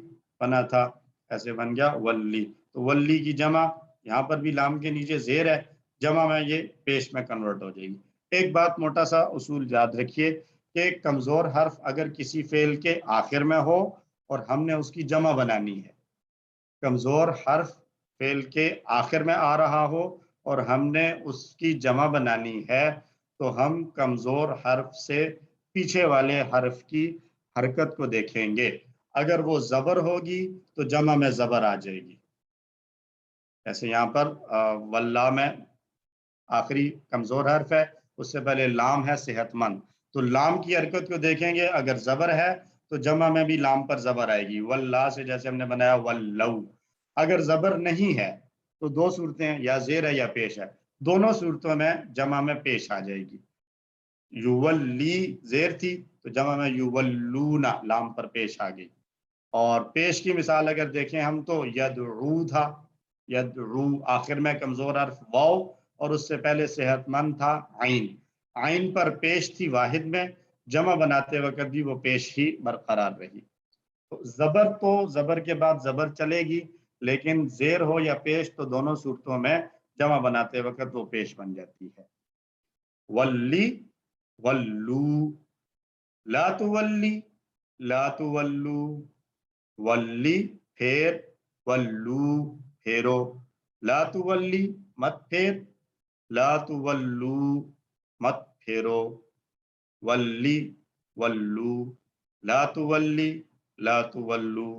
بنا تھا ایسے بن گیا ولی. تو ولی کی جمع یہاں پر بھی لام کے نیچے زیر ہے, جمع میں یہ پیش میں کنورٹ ہو جائے گی. ایک بات موٹا سا اصول یاد رکھیے کہ کمزور حرف اگر کسی فعل کے آخر میں ہو اور ہم نے اس کی جمع بنانی ہے, کمزور حرف فعل کے آخر میں آ رہا ہو اور ہم نے اس کی جمع بنانی ہے تو ہم کمزور حرف سے پیچھے والے حرف کی حرکت کو دیکھیں گے. اگر وہ زبر ہوگی تو جمع میں زبر آ جائے گی. جیسے یہاں پر واللہ میں آخری کمزور حرف ہے, اس سے پہلے لام ہے صحت مند. تو لام کی حرکت کو دیکھیں گے, اگر زبر ہے تو جمع میں بھی لام پر زبر آئے گی. واللہ سے جیسے ہم نے بنایا ولو. اگر زبر نہیں ہے تو دو صورتیں ہیں, یا زیر ہے یا پیش ہے. دونوں صورتوں میں جمع میں پیش آ جائے گی. یولی زیر تھی تو جمع میں یولونا لام پر پیش آ گئی. اور پیش کی مثال اگر دیکھیں ہم تو یدعو تھا, یدعو آخر میں کمزور حرف واو اور اس سے پہلے صحت مند تھا عین. عین پر پیش تھی واحد میں, جمع بناتے وقت بھی وہ پیش ہی برقرار رہی. تو زبر کے بعد زبر چلے گی, لیکن زیر ہو یا پیش تو دونوں صورتوں میں جمع بناتے وقت وہ پیش بن جاتی ہے. ولی ولو, لا تولی لا تولو. ولی پھیر, ولو پھیرو. لا تولی مت پھیر, لا تولو مت پھیرو. ولی ولو لا تولی لا تولو.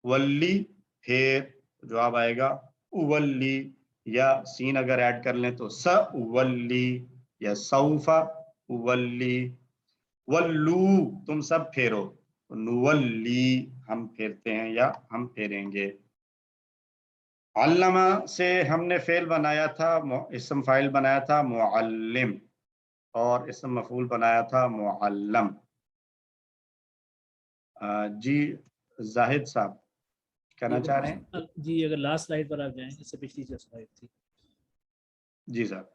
ولی پھیر جواب آئے گا اولی, یا سین اگر ایڈ کر لیں تو س اولی یا سوفا اولی. ولو تم سب پھیرو, نولی ہم پھیرتے ہیں یا ہم پھیریں گے. علمہ سے ہم نے فعل بنایا تھا, اسم فاعل بنایا تھا معلم, اور اسم مفعول بنایا تھا معلم. جی زاہد صاحب کہنا چاہ رہے ہیں؟ جی اگر لاسٹ سلائیڈ پر آپ جائیں, اس سے پچھلی جو سلائیڈ تھی. جی صاحب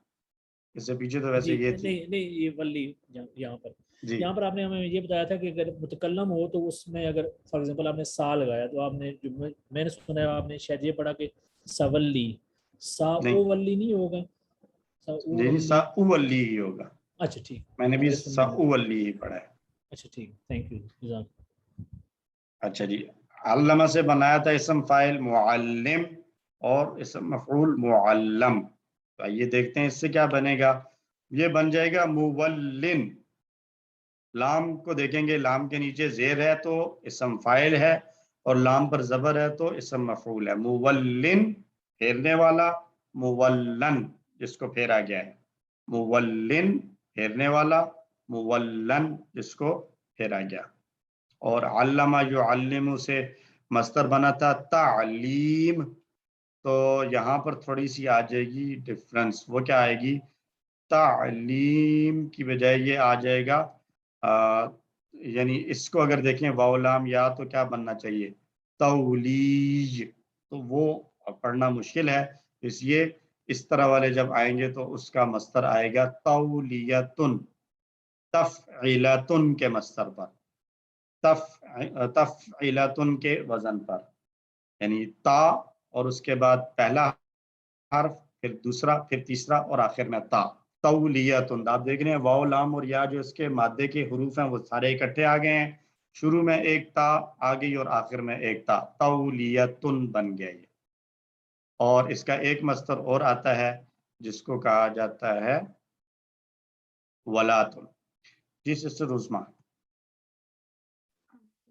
اس سے پیچھے تو ویسے یہ تھی. نہیں یہ ولی یہاں پر جی یہاں پر آپ نے ہمیں یہ بتایا تھا کہ اگر متکلم ہو تو اس میں اگر فار ایگزامپل آپ نے سا لگایا تو آپ نے جو میں نے سنا ہے آپ نے شاید یہ پڑھا کہ سولی, سا او ولی نہیں ہوگا, نہیں سا اولی ہی ہوگا. اچھا ٹھیک, میں نے بھی سا اولی ہی پڑھا ہے. اچھا ٹھیک, تھینک یو. اچھا جی, علمہ سے بنایا تھا اسم فاعل معلم اور اسم مفعول معلم. تو یہ دیکھتے ہیں اس سے کیا بنے گا. یہ بن جائے گا مولن. لام کو دیکھیں گے, لام کے نیچے زیر ہے تو اسم فاعل ہے, اور لام پر زبر ہے تو اسم مفعول ہے. مولن پھیرنے والا, مولن جس کو پھیرا گیا ہے. مولن پھیرنے والا, مولن جس کو پھیرا گیا. اور علامہ یعلم سے مصدر بنا تھا تعلیم. تو یہاں پر تھوڑی سی آ جائے گی ڈفرنس. وہ کیا آئے گی, تعلیم کی بجائے یہ آ جائے گا یعنی اس کو اگر دیکھیں واو لام یا تو کیا بننا چاہیے تولیج. تو وہ پڑھنا مشکل ہے, اس لیے اس طرح والے جب آئیں گے تو اس کا مصدر آئے گا تولیتن, تفعیلتن کے مصدر پر, تفعیلتن کے وزن پر. یعنی تا اور اس کے بعد پہلا حرف، پھر دوسرا، پھر تیسرا اور آخر میں تا. تولیتن، آپ دیکھ رہے ہیں واو لام اور یا جو اس کے مادے کے حروف ہیں وہ سارے اکٹھے آ گئے ہیں. شروع میں ایک تا آ گئی اور آخر میں ایک تا، تولیتن بن گیا یہ. اور اس کا ایک مصدر اور آتا ہے جس کو کہا جاتا ہے ولاتن. جی سسٹر عظمیٰ.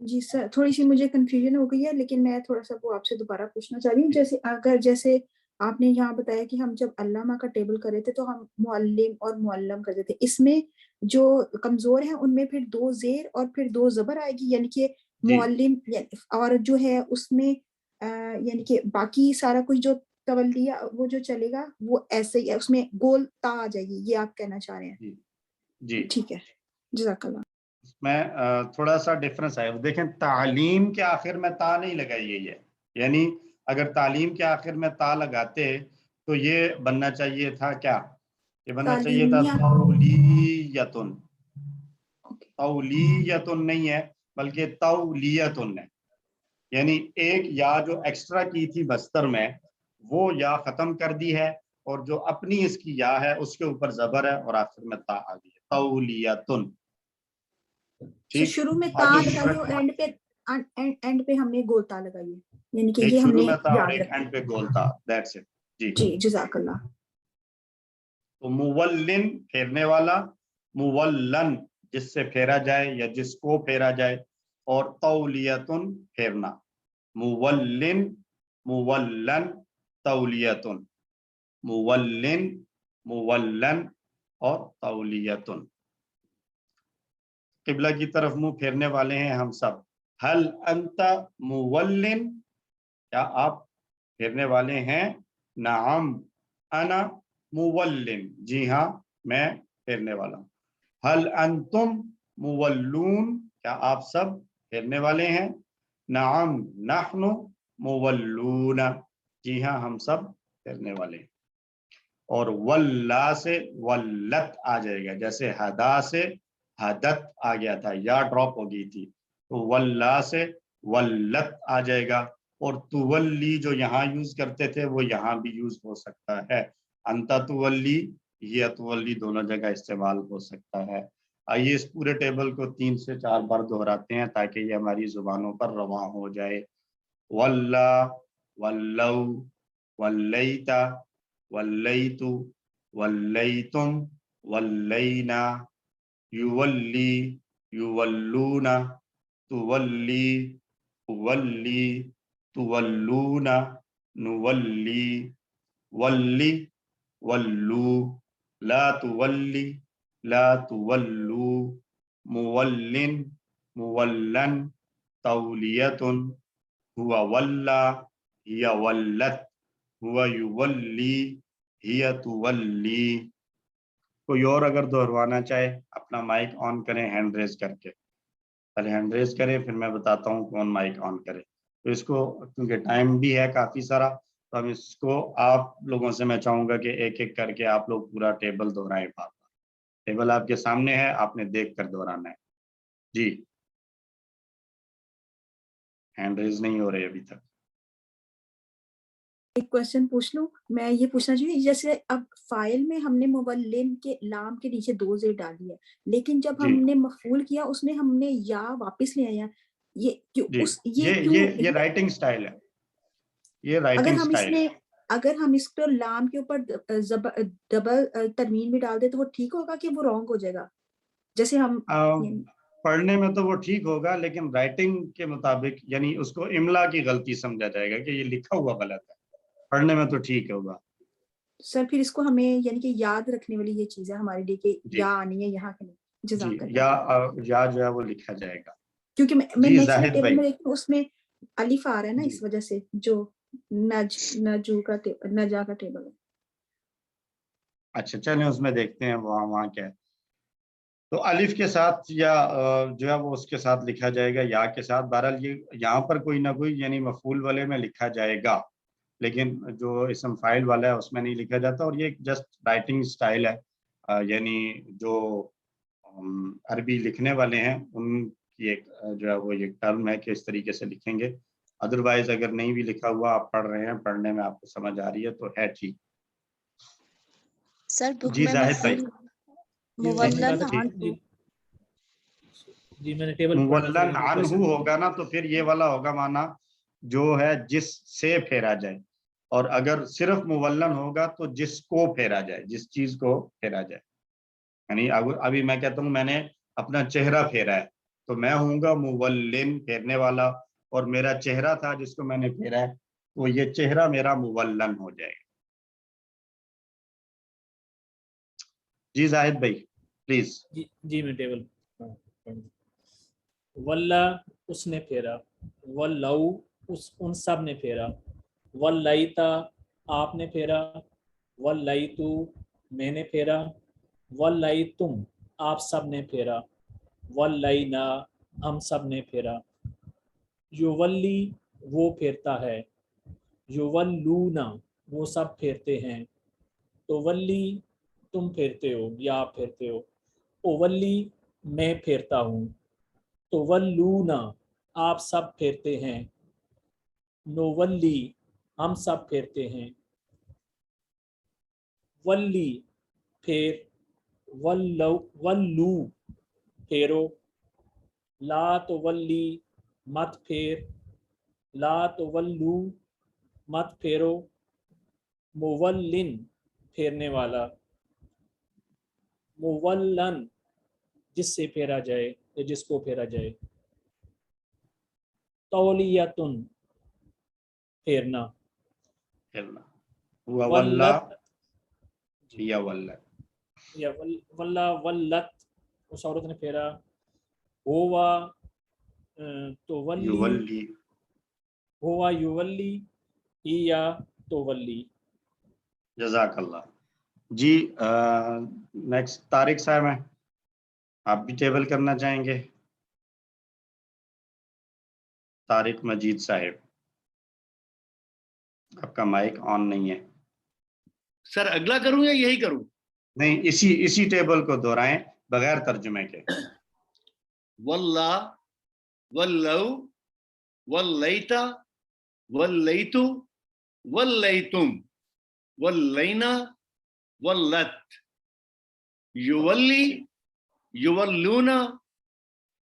جی سر، تھوڑی سی مجھے کنفیوژن ہو گئی ہے، لیکن میں تھوڑا سا وہ آپ سے دوبارہ پوچھنا چاہ رہی ہوں. جیسے آپ نے یہاں بتایا کہ ہم جب علامہ کا ٹیبل کر رہے تھے تو ہم معلم اور معلم کرتے تھے، اس میں جو کمزور ہیں ان میں پھر 2 زیر اور پھر 2 زبر آئے گی، یعنی کہ معلم اور جو ہے اس میں یعنی کہ باقی سارا کچھ جو تولیہ وہ جو چلے گا وہ ایسے ہی اس میں گول تا آ جائے گی، یہ آپ کہنا چاہ رہے ہیں؟ جی ٹھیک ہے، جزاک اللہ. اس میں تھوڑا سا ڈفرنس ہے. دیکھیں تعلیم کے آخر میں تا نہیں لگائی گئی ہے، یعنی اگر تعلیم کے آخر میں تا لگاتے تو یہ بننا چاہیے تھا کیا؟ یہ بننا چاہیے تھا تولیتن. تولیتن نہیں ہے بلکہ تولیتن ہے. یعنی ایک یا جو ایکسٹرا کی تھی بستر میں وہ یا ختم کر دی ہے، اور جو اپنی اس کی یا ہے اس کے اوپر زبر ہے اور آخر میں تا آ گئی ہے. تولیتن. شروع میں تا لگائی اور اینڈ پہ ہم نے گول تا لگائی ہے، یعنی کہ یہ ہم شروع نے میں تا اور یاد ایک رکھا. اینڈ پہ گول تا. That's it. جی جزاک اللہ. تو مولن پھیرنے والا، مولن جس سے پھیرا جائے یا جس کو پھیرا جائے، اور تولیتن پھیرنا. مولن، مولن، تولیتن. مولن، مولن اور تولیتن. قبلہ کی طرف منہ پھیرنے والے ہیں ہم سب. حل انت مولن، کیا آپ پھیرنے والے ہیں؟ نعم انا مولن، جی ہاں میں پھیرنے والا ہوں. حل انتم مولون، کیا آپ سب پھیرنے والے ہیں؟ نعم نحن مولون، جی ہاں ہم سب پھیرنے والے ہیں. اور ولا سے ولت آ جائے گا، جیسے ہدا سے حدت آ گیا تھا، یا ڈراپ ہو گئی تھی، تو ولا سے ولت آ جائے گا. اور تولی جو یہاں یوز کرتے تھے وہ یہاں بھی یوز ہو سکتا ہے. انتا تولی، یہ تولی دونوں جگہ استعمال ہو سکتا ہے. آئیے اس پورے ٹیبل کو 3 سے 4 بار دہراتے ہیں تاکہ یہ ہماری زبانوں پر رواں ہو جائے. ولا، ولو، ولیتا، ولیتو، ولیتم، ولینا، یولی، یولون، تولی، تولی، تولون، نولی، ولی، ولو، لا تولی، لا تولو، مولن، مولن، تولیتن، ہوا ولا، ہی ولت، ہوا یولی، ہی تولی. کوئی اور اگر دہروانا چاہے اپنا مائک آن کریں ہینڈ ریز کر کے. پہلے ہینڈ ریز کریں پھر میں بتاتا ہوں کون مائک آن کرے. تو اس کو کیونکہ ٹائم بھی ہے کافی سارا تو ہم اس کو آپ لوگوں سے میں چاہوں گا کہ ایک ایک کر کے آپ لوگ پورا ٹیبل دہرائیں. بار بار ٹیبل آپ کے سامنے ہے، آپ نے دیکھ کر دہرانا ہے. جی ہینڈ ریز نہیں ہو رہے ابھی تک. ایک کوشچن پوچھ لوں؟ میں یہ پوچھنا چاہیے جیسے اب فائل میں ہم نے مولن کے لام کے نیچے 2 زیر ڈالی ہے، لیکن جب ہم نے مفعول کیا اس میں ہم نے یا واپس لے آیا، یہ کیوں؟ یہ رائٹنگ سٹائل ہے. یہ رائٹنگ سٹائل ہے. اگر ہم اس پر لام کے اوپر ڈبل تنوین بھی ڈال دیں تو وہ ٹھیک ہوگا کہ وہ رانگ ہو جائے گا؟ جیسے ہم پڑھنے میں تو وہ ٹھیک ہوگا لیکن رائٹنگ کے مطابق یعنی اس کو املا کی غلطی سمجھا جائے گا کہ یہ لکھا ہوا غلط ہے. پڑھنے میں تو ٹھیک ہوگا. سر پھر اس کو ہمیں یعنی کہ یاد رکھنے والی یہ چیز ہے ہمارے لیے کہ یا آنی ہے یہاں کے نہیں. جزاک اللہ. یا جو ہے وہ لکھا جائے گا کیونکہ میں نیکسٹ ٹیبل میں دیکھوں اس میں الف آ رہا ہے نا، اس وجہ سے جو نجا کا ٹیبل ہے. اچھا چلیں اس میں دیکھتے ہیں وہاں کیا ہے. تو الف کے ساتھ یا جو ہے وہ اس کے ساتھ لکھا جائے گا یا کے ساتھ. بہرحال یہ یہاں پر کوئی نہ کوئی یعنی مفعول والے میں لکھا جائے گا لیکن جو اسم فاعل والا ہے اس میں نہیں لکھا جاتا. اور یہ جسٹ رائٹنگ سٹائل ہے، یعنی جو عربی لکھنے والے ہیں ان کی ایک جو ہے وہ ایک ٹرم ہے کہ اس طریقے سے لکھیں گے. ادروائز اگر نہیں بھی لکھا ہوا آپ پڑھ رہے ہیں, پڑھنے میں آپ کو سمجھ آ رہی ہے تو ہے ٹھیک. سر بک جی میں زاہد بھائی. مولن جی میں نے ٹیبل مولن عنہ ہوگا نا تو پھر یہ والا ہوگا مانا جو ہے جس سے پھیرا جائے, اور اگر صرف مولن ہوگا تو جس کو پھیرا جائے, جس چیز کو پھیرا جائے. یعنی ابھی میں کہتا ہوں میں نے اپنا چہرہ پھیرا ہے تو میں ہوں گا مولن, پھیرنے والا, اور میرا چہرہ تھا جس کو میں نے پھیرا ہے تو یہ چہرہ میرا مولن ہو جائے گا. جی زاہد بھائی پلیز. جی میں ٹیبل واللہ اس نے پھیرا, واللو ان سب نے پھیرا, واللیتا آپ نے پھیرا, واللیتو میں نے پھیرا, واللیتم آپ سب نے پھیرا, واللینا ہم سب نے پھیرا. یولی وہ پھیرتا ہے, یولونا وہ سب پھیرتے ہیں, تو ولی تم پھیرتے ہو یا آپ پھیرتے ہو, اولی میں پھیرتا ہوں, تو ولونا آپ سب پھیرتے ہیں, نولی ہم سب پھیرتے ہیں, ولی پھیر, ولو پھیرو, لا تو ولی مت پھیر, لا تو ولو مت پھیرو, مولن پھیرنے والا, مولن جس سے پھیرا جائے یا جس کو پھیرا جائے, تولیتن پھیرنا, ولت یا ولت یا ولا ولت اس عورت نے پھیرا, ہوا تو ولی, ہوا یولی, یا تو ولی. جزاک اللہ. جی نیکسٹ طارق صاحب ہیں, آپ بھی ٹیبل کرنا چاہیں گے؟ طارق مجید صاحب, آپ کا مائک آن نہیں ہے. سر اگلا کروں یا یہی کروں؟ نہیں, اسی ٹیبل کو دہرائیں بغیر ترجمے کے. واللہ, واللو, واللیتا, واللیتو, واللیتم, واللینا, واللت, یولی, یولونا,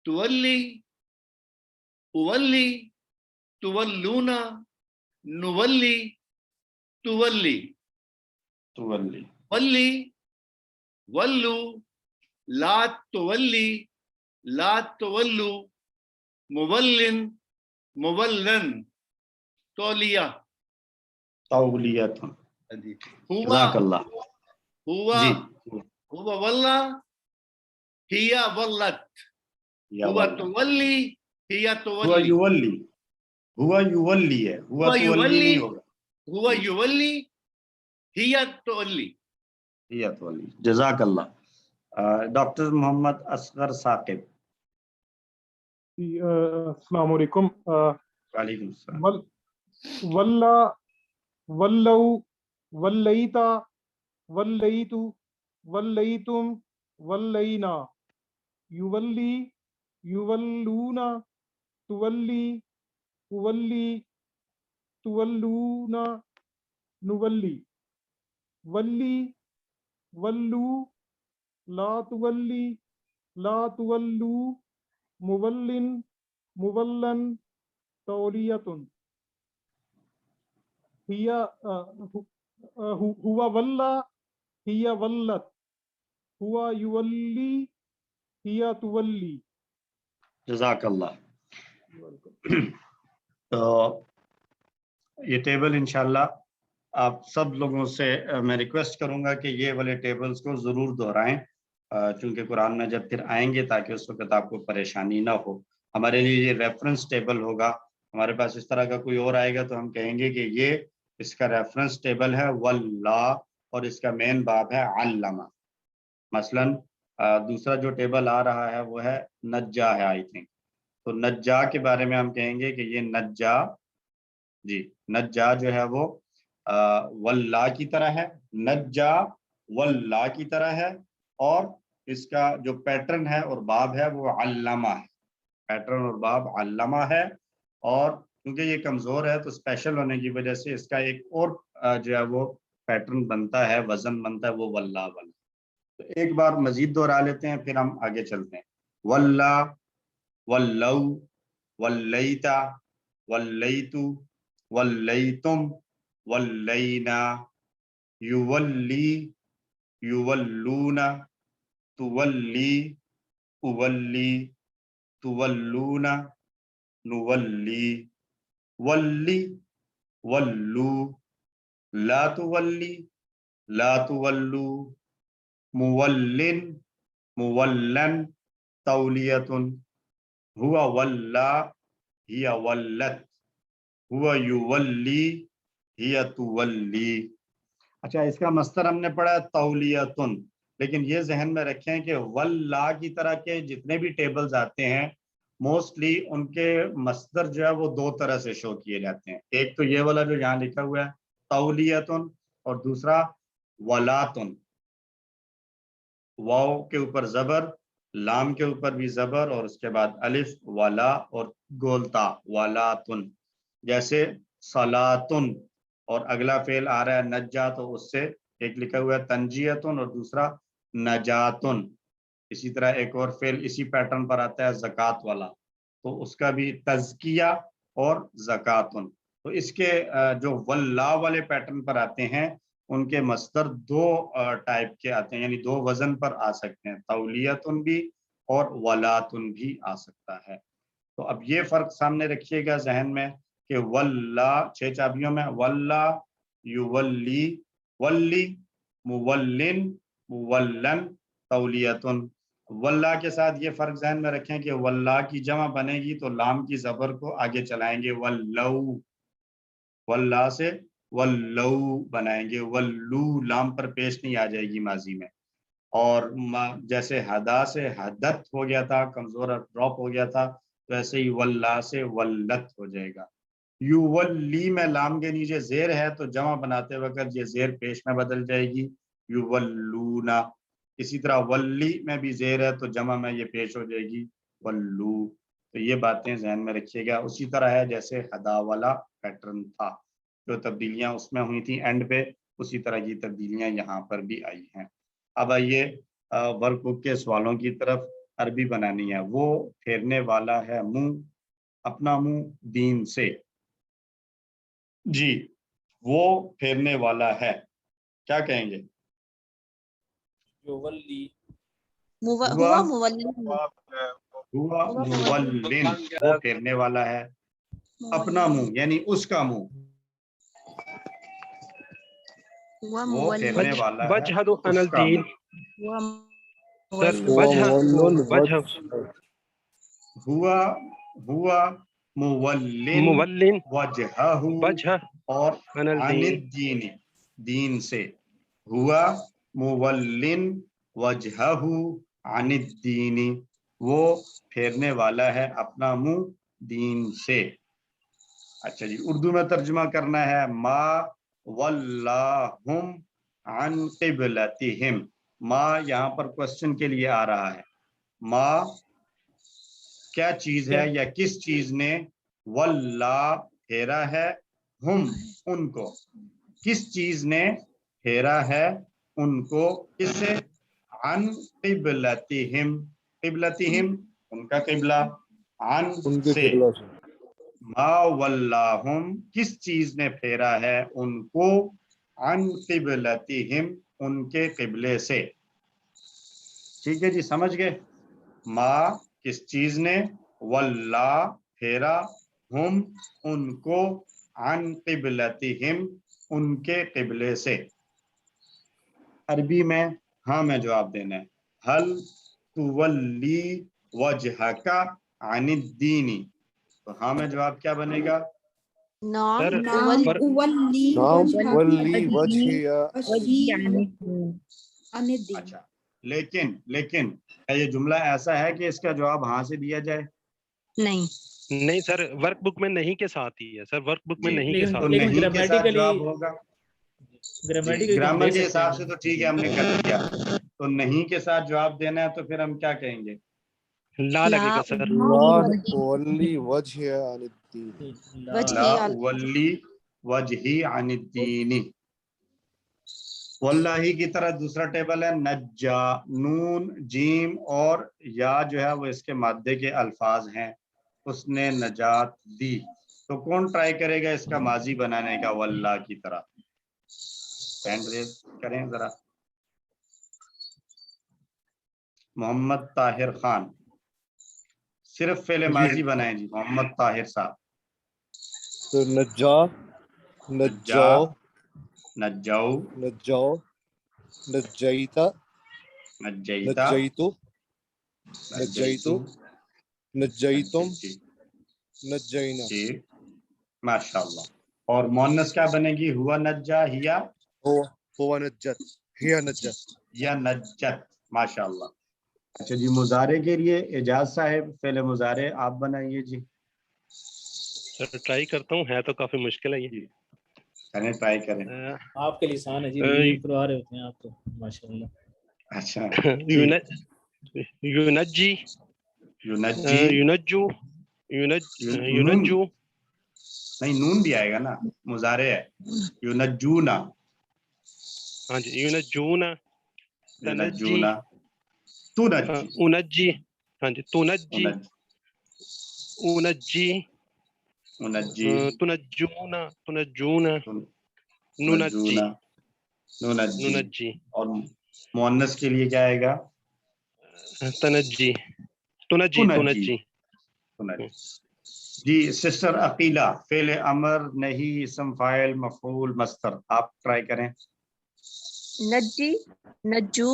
تولی, اولی, تولونا, نولی, تولی, تولی, ولی, ولو, لا تولی, لا تولو, مولن, مولن, تولیہ, تولیت. ہوا, جزاک اللہ. ہوا, جی ہوا واللہ, ہیا ولت, یا ہوا ولت. تولی, ہیا ہوا تولی, یولی, ہوا یولی ہے, ہوا ہوا تولی نہیں یولی, ہوگا. ہوا یولی, ہیا تولی. یا تولی. جزاک اللہ. ڈاکٹر محمد اصغر ثاقب. السلام علیکم. وعلیکم السلام. واللہ, ولو, ولیتا, ولیتو, ولیتم, ولینا, یولی, یولونا, تولی, اولی, تولونا, نولی, ولی, ولو, لا تولی, لا تولو, مولن, مولن, تولیتن, ہوا واللہ, ہیا ولت, ہوا یولی, ہیا تولی. جزاک اللہ. تو یہ ٹیبل انشاءاللہ آپ سب لوگوں سے میں ریکویسٹ کروں گا کہ یہ والے ٹیبلز کو ضرور دہرائیں, چونکہ قرآن میں جب پھر آئیں گے تاکہ اس وقت آپ کو پریشانی نہ ہو. ہمارے لیے یہ ریفرنس ٹیبل ہوگا. ہمارے پاس اس طرح کا کوئی اور آئے گا تو ہم کہیں گے کہ یہ اس کا ریفرنس ٹیبل ہے واللہ, اور اس کا مین باب ہے علمہ. مثلا دوسرا جو ٹیبل آ رہا ہے وہ ہے نجا ہے آئی تھنک, تو نجا کے بارے میں ہم کہیں گے کہ یہ نجا, جی نجا جو ہے وہ واللہ کی طرح ہے, نجا واللہ کی طرح ہے, اور اس کا جو پیٹرن ہے اور باب ہے وہ علامہ ہے, پیٹرن اور باب علامہ ہے, اور کیونکہ یہ کمزور ہے تو اسپیشل ہونے کی وجہ سے اس کا ایک اور جو ہے وہ پیٹرن بنتا ہے، وزن بنتا ہے، وہ واللہ والا. تو ایک بار مزید دہرا لیتے ہیں پھر ہم آگے چلتے ہیں. واللہ، واللو، واللیتا، واللیتو، واللیتم، واللینا، یولی، یولون، تولی، اولی، تولون، نولی، ولی، ولو، لا تولی، لا تولو، مولن، مولن، تولیتن، ہوا ولا، ہی ولت، ہوا یولی، ہی تولی. اچھا اس کا مصدر ہم نے پڑھا تولیتن، لیکن یہ ذہن میں رکھیں کہ واللہ کی طرح کے جتنے بھی ٹیبلز آتے ہیں موسٹلی ان کے مصدر جو ہے وہ دو طرح سے شو کیے جاتے ہیں. ایک تو یہ والا جو یہاں لکھا ہوا ہے تولیتن، اور دوسرا ولاتن. واو کے اوپر زبر، لام کے اوپر بھی زبر، اور اس کے بعد الف، ولا اور گولتا ولاتن. جیسے صلاتن، اور اگلا فعل آ رہا ہے نجا، تو اس سے ایک لکھا ہوا ہے تنجیتن اور دوسرا نجاتن. اسی طرح ایک اور فعل اسی پیٹرن پر آتا ہے زکوٰۃ والا، تو اس کا بھی تزکیہ اور زکاتن. تو اس کے جو واللہ والے پیٹرن پر آتے ہیں ان کے مصدر دو ٹائپ کے آتے ہیں، یعنی دو وزن پر آ سکتے ہیں، تولیتن بھی اور ولاتن بھی آ سکتا ہے. تو اب یہ فرق سامنے رکھیے گا ذہن میں کہ واللہ 6 چابیوں میں واللہ، یولی، ولی، مولن، مولن، تولیتن. واللہ کے ساتھ یہ فرق ذہن میں رکھیں کہ واللہ کی جمع بنے گی تو لام کی زبر کو آگے چلائیں گے، واللو، واللہ سے واللو بنائیں گے، ولو لام پر پیش نہیں آ جائے گی ماضی میں. اور جیسے ہدا سے حدت ہو گیا تھا، کمزور ڈراپ ہو گیا تھا، تو ایسے ہی واللہ سے ولت ہو جائے گا. یولی میں لام کے نیچے زیر ہے تو جمع بناتے وقت یہ زیر پیش میں بدل جائے گی، یولونا. اسی طرح ولی میں بھی زیر ہے تو جمع میں یہ پیش ہو جائے گی، ولو. تو یہ باتیں ذہن میں رکھیے گا. اسی طرح ہے جیسے ہدا والا پیٹرن تھا، جو تبدیلیاں اس میں ہوئی تھیں اینڈ پہ، اسی طرح کی تبدیلیاں یہاں پر بھی آئی ہیں. اب آئیے ورک بک کے سوالوں کی طرف. عربی بنانی ہے. وہ پھیرنے والا ہے منہ، اپنا منہ دین سے. جی وہ پھیرنے والا ہے، کیا کہیں گے؟ یولی، ہوا مولن، ہوا مولن، وہ پھیرنے والا ہے. اپنا منہ یعنی اس کا منہ، وہ پھیرنے والا ہے وجہد عن اس کا الدین. منہ. سر وجہ ہوا مولن مولن وجہہ وجہ اور عن عن الدین. الدین، دین سے. ہوا مولن وجہہ عن الدین، وہ پھیرنے والا ہے اپنا منہ دین سے. اچھا جی اردو میں ترجمہ کرنا ہے. ما ولاہم عن قبلتہم. ما یہاں پر کوسچن کے لیے آ رہا ہے. ما کیا چیز ہے یا کس چیز نے واللہ پھیرا ہے ہم ان کو، کس چیز نے پھیرا ہے ان کو، کس سے؟ عن قبلتہم، قبلتہم ان کا قبلہ، عن سے. ما ولاہم کس چیز نے پھیرا ہے ان کو، عن قبلتہم ان کے قبلے سے. ٹھیک ہے جی سمجھ گئے؟ ما کس چیز نے، واللہ پھیرا، ہم ان کو، عن قبلتہم ان کے قبلے سے. عربی میں ہاں میں جواب دینا ہے. حل تولی وجہک عن الدین. تو ہاں میں جواب کیا بنے گا؟ نام سر نام پر ولی وجہ اچھا لیکن کیا یہ جملہ ایسا ہے کہ اس کا جواب ہاں سے دیا جائے؟ نہیں سر، ورک بک میں نہیں کے ساتھ ہی ہے. سر ورک بک میں جی نہیں کے تو ساتھ لیکن نہیں کے ساتھ گرامیٹیکلی، جواب ہوگا. جی گرامر کے حساب سے تو ٹھیک ہے ہم نے کر دیا. تو نہیں کے ساتھ جواب دینا ہے تو پھر ہم کیا کہیں گے؟ لا لگے گا سر. لا تولی وجہ عن الدین. لا ولی وجہی عن الدین. واللہ کی طرح دوسرا ٹیبل ہے نجا، نون جیم اور یا جو ہے وہ اس کے مادے کے الفاظ ہیں، اس نے نجات دی. تو کون ٹرائی کرے گا اس کا ماضی بنانے کا واللہ کی طرح؟ ہینڈ ریز کریں ذرا. محمد طاہر خان، صرف فعل ماضی بنائیں جی محمد طاہر صاحب. تو نجا، نجاؤ، نجاؤ، نجاؤ، نجیتا، نجیتا، نجیتو، نجیتو، نجیتم، نجینا. جی ماشاء اللہ. اور مؤنث کیا بنے گی؟ ہوا نجا، ہیا، ہوا نجت، ہیا نجت، یا نجت. ماشاء اللہ. اچھا جی، مضارع کے لیے اعجاز صاحب فعل مضارع آپ بنائیے جی. سر ٹرائی کرتا ہوں، ہے تو کافی مشکل ہے یہ. جی کریں، ٹرائی کریں. آپ کے لسان ہے جی، ریڈنگ کروا رہے ہوتے ہیں آپ تو ماشاءاللہ. اچھا یونجی، یونجی، یونجو، یونجو. نہیں نون بھی آئے گا نا، مضارع ہے. یونجونا، ہاں جی، یونجونا، تنجی، یونجونا، تنجی، انجی، ہاں جی، تنجی، انجی، انجی، تنجونا، تنجونا، ننجی، نجونا، ننجی. ننجی، اور مؤنث کے لیے کیا آئے گا؟ تنجی، تنجی، تنجی. جی سسٹر عقیلہ، فعل امر نہیں، اسم فاعل مفعول مصدر، آپ ٹرائی کریں. نجی، نجو،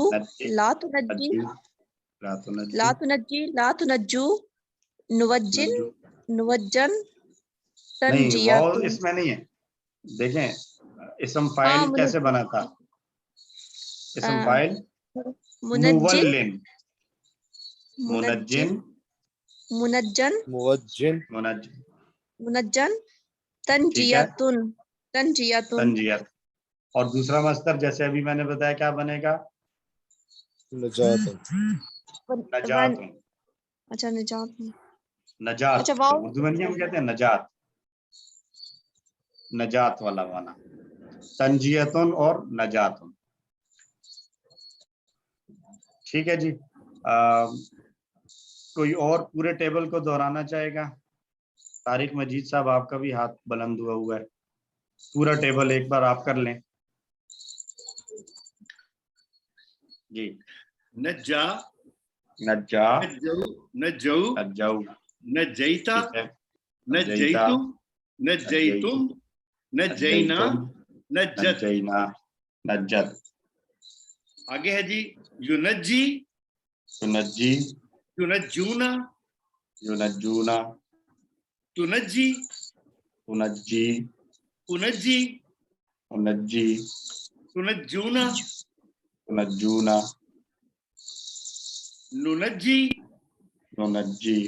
لا تنجی، لا تنجی، لا تنجی، لا تنجو، نوجن، نوجن، نہیں واو تنجیتن. اس میں نہیں ہے. دیکھیں اسم فاعل کیسے بنا تھا؟ اسم فاعل منجن، مولن، منجن، منجن، موجن، منجن، تنجیتن، تنجیتن. تنجیت. اور دوسرا مصدر جیسے ابھی میں نے بتایا کیا بنے گا؟ نجات، نجات. اچھا نجات، نجات اچھا واو. اردو میں نہیں ہم کہتے ہیں نجات، نجات والا وانا. تنجیتن اور نجاتن. ٹھیک ہے جی. کوئی اور پورے ٹیبل کو دہرانا چاہے گا؟ طارق مجید صاحب آپ کا بھی ہاتھ بلند ہوا ہے. پورا ٹیبل ایک بار آپ کر لیں جی. نجا، نجا، نجو، نجو، نجیتا، ٹھیک ہے. نجیتو، نجیتم، نجینا، نجت. نجینا، نجت. آگے ہے جی یونجی، تنجی، تنجونا، یونجونا، تنجی، تنجی، انجی، انجی، تنجونا، تنجونا، ننجی، ننجی،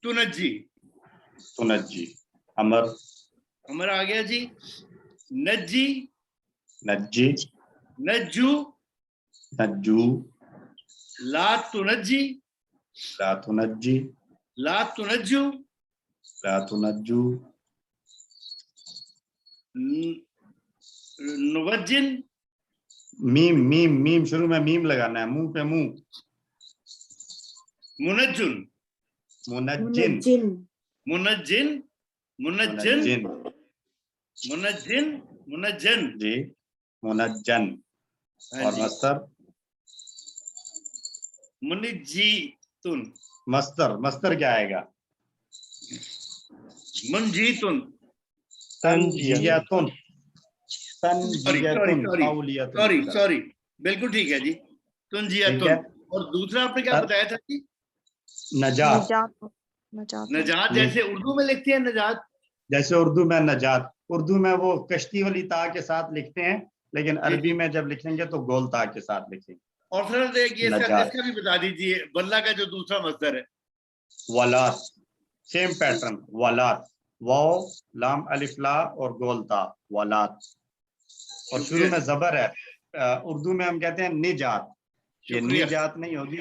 تنجی. تنجی. امر، امر آ گیا جی نجی، نجی، نجو، نجو، لا تنجی، لا تنجی، لا تنجو، لا تنجو، نوجن، میم، میم، میم شروع میں میم لگانا ہے، منہ پہ منہ. منجن، منجن، منجن، منجن، منجن، منجن، منجن. جی منجن. اور مصدر؟ منجیتن، مصدر، مصدر کیا آئے گا؟ منجیتن. تنجیتن، تنجیتن، قولیتن. سوری بالکل ٹھیک ہے جی، تنجیتن. اور دوسرا آپ نے کیا بتایا تھا جی؟ نجات. نجات جیسے اردو میں لکھتے ہیں نجات، جیسے اردو میں نجات، اردو میں وہ کشتی والی تا کے ساتھ لکھتے ہیں، لیکن عربی میں جب لکھیں گے تو گول تا کے ساتھ لکھیں گے. اور سر اس کا بھی بتا دیجیے واللہ کا جو دوسرا مصدر ہے. ولات، سیم پیٹرن. ولات، واو لام الف لا اور گول تا، ولات. اور شروع میں زبر ہے. اردو میں ہم کہتے ہیں نجات، یہ نجات نہیں ہوگی،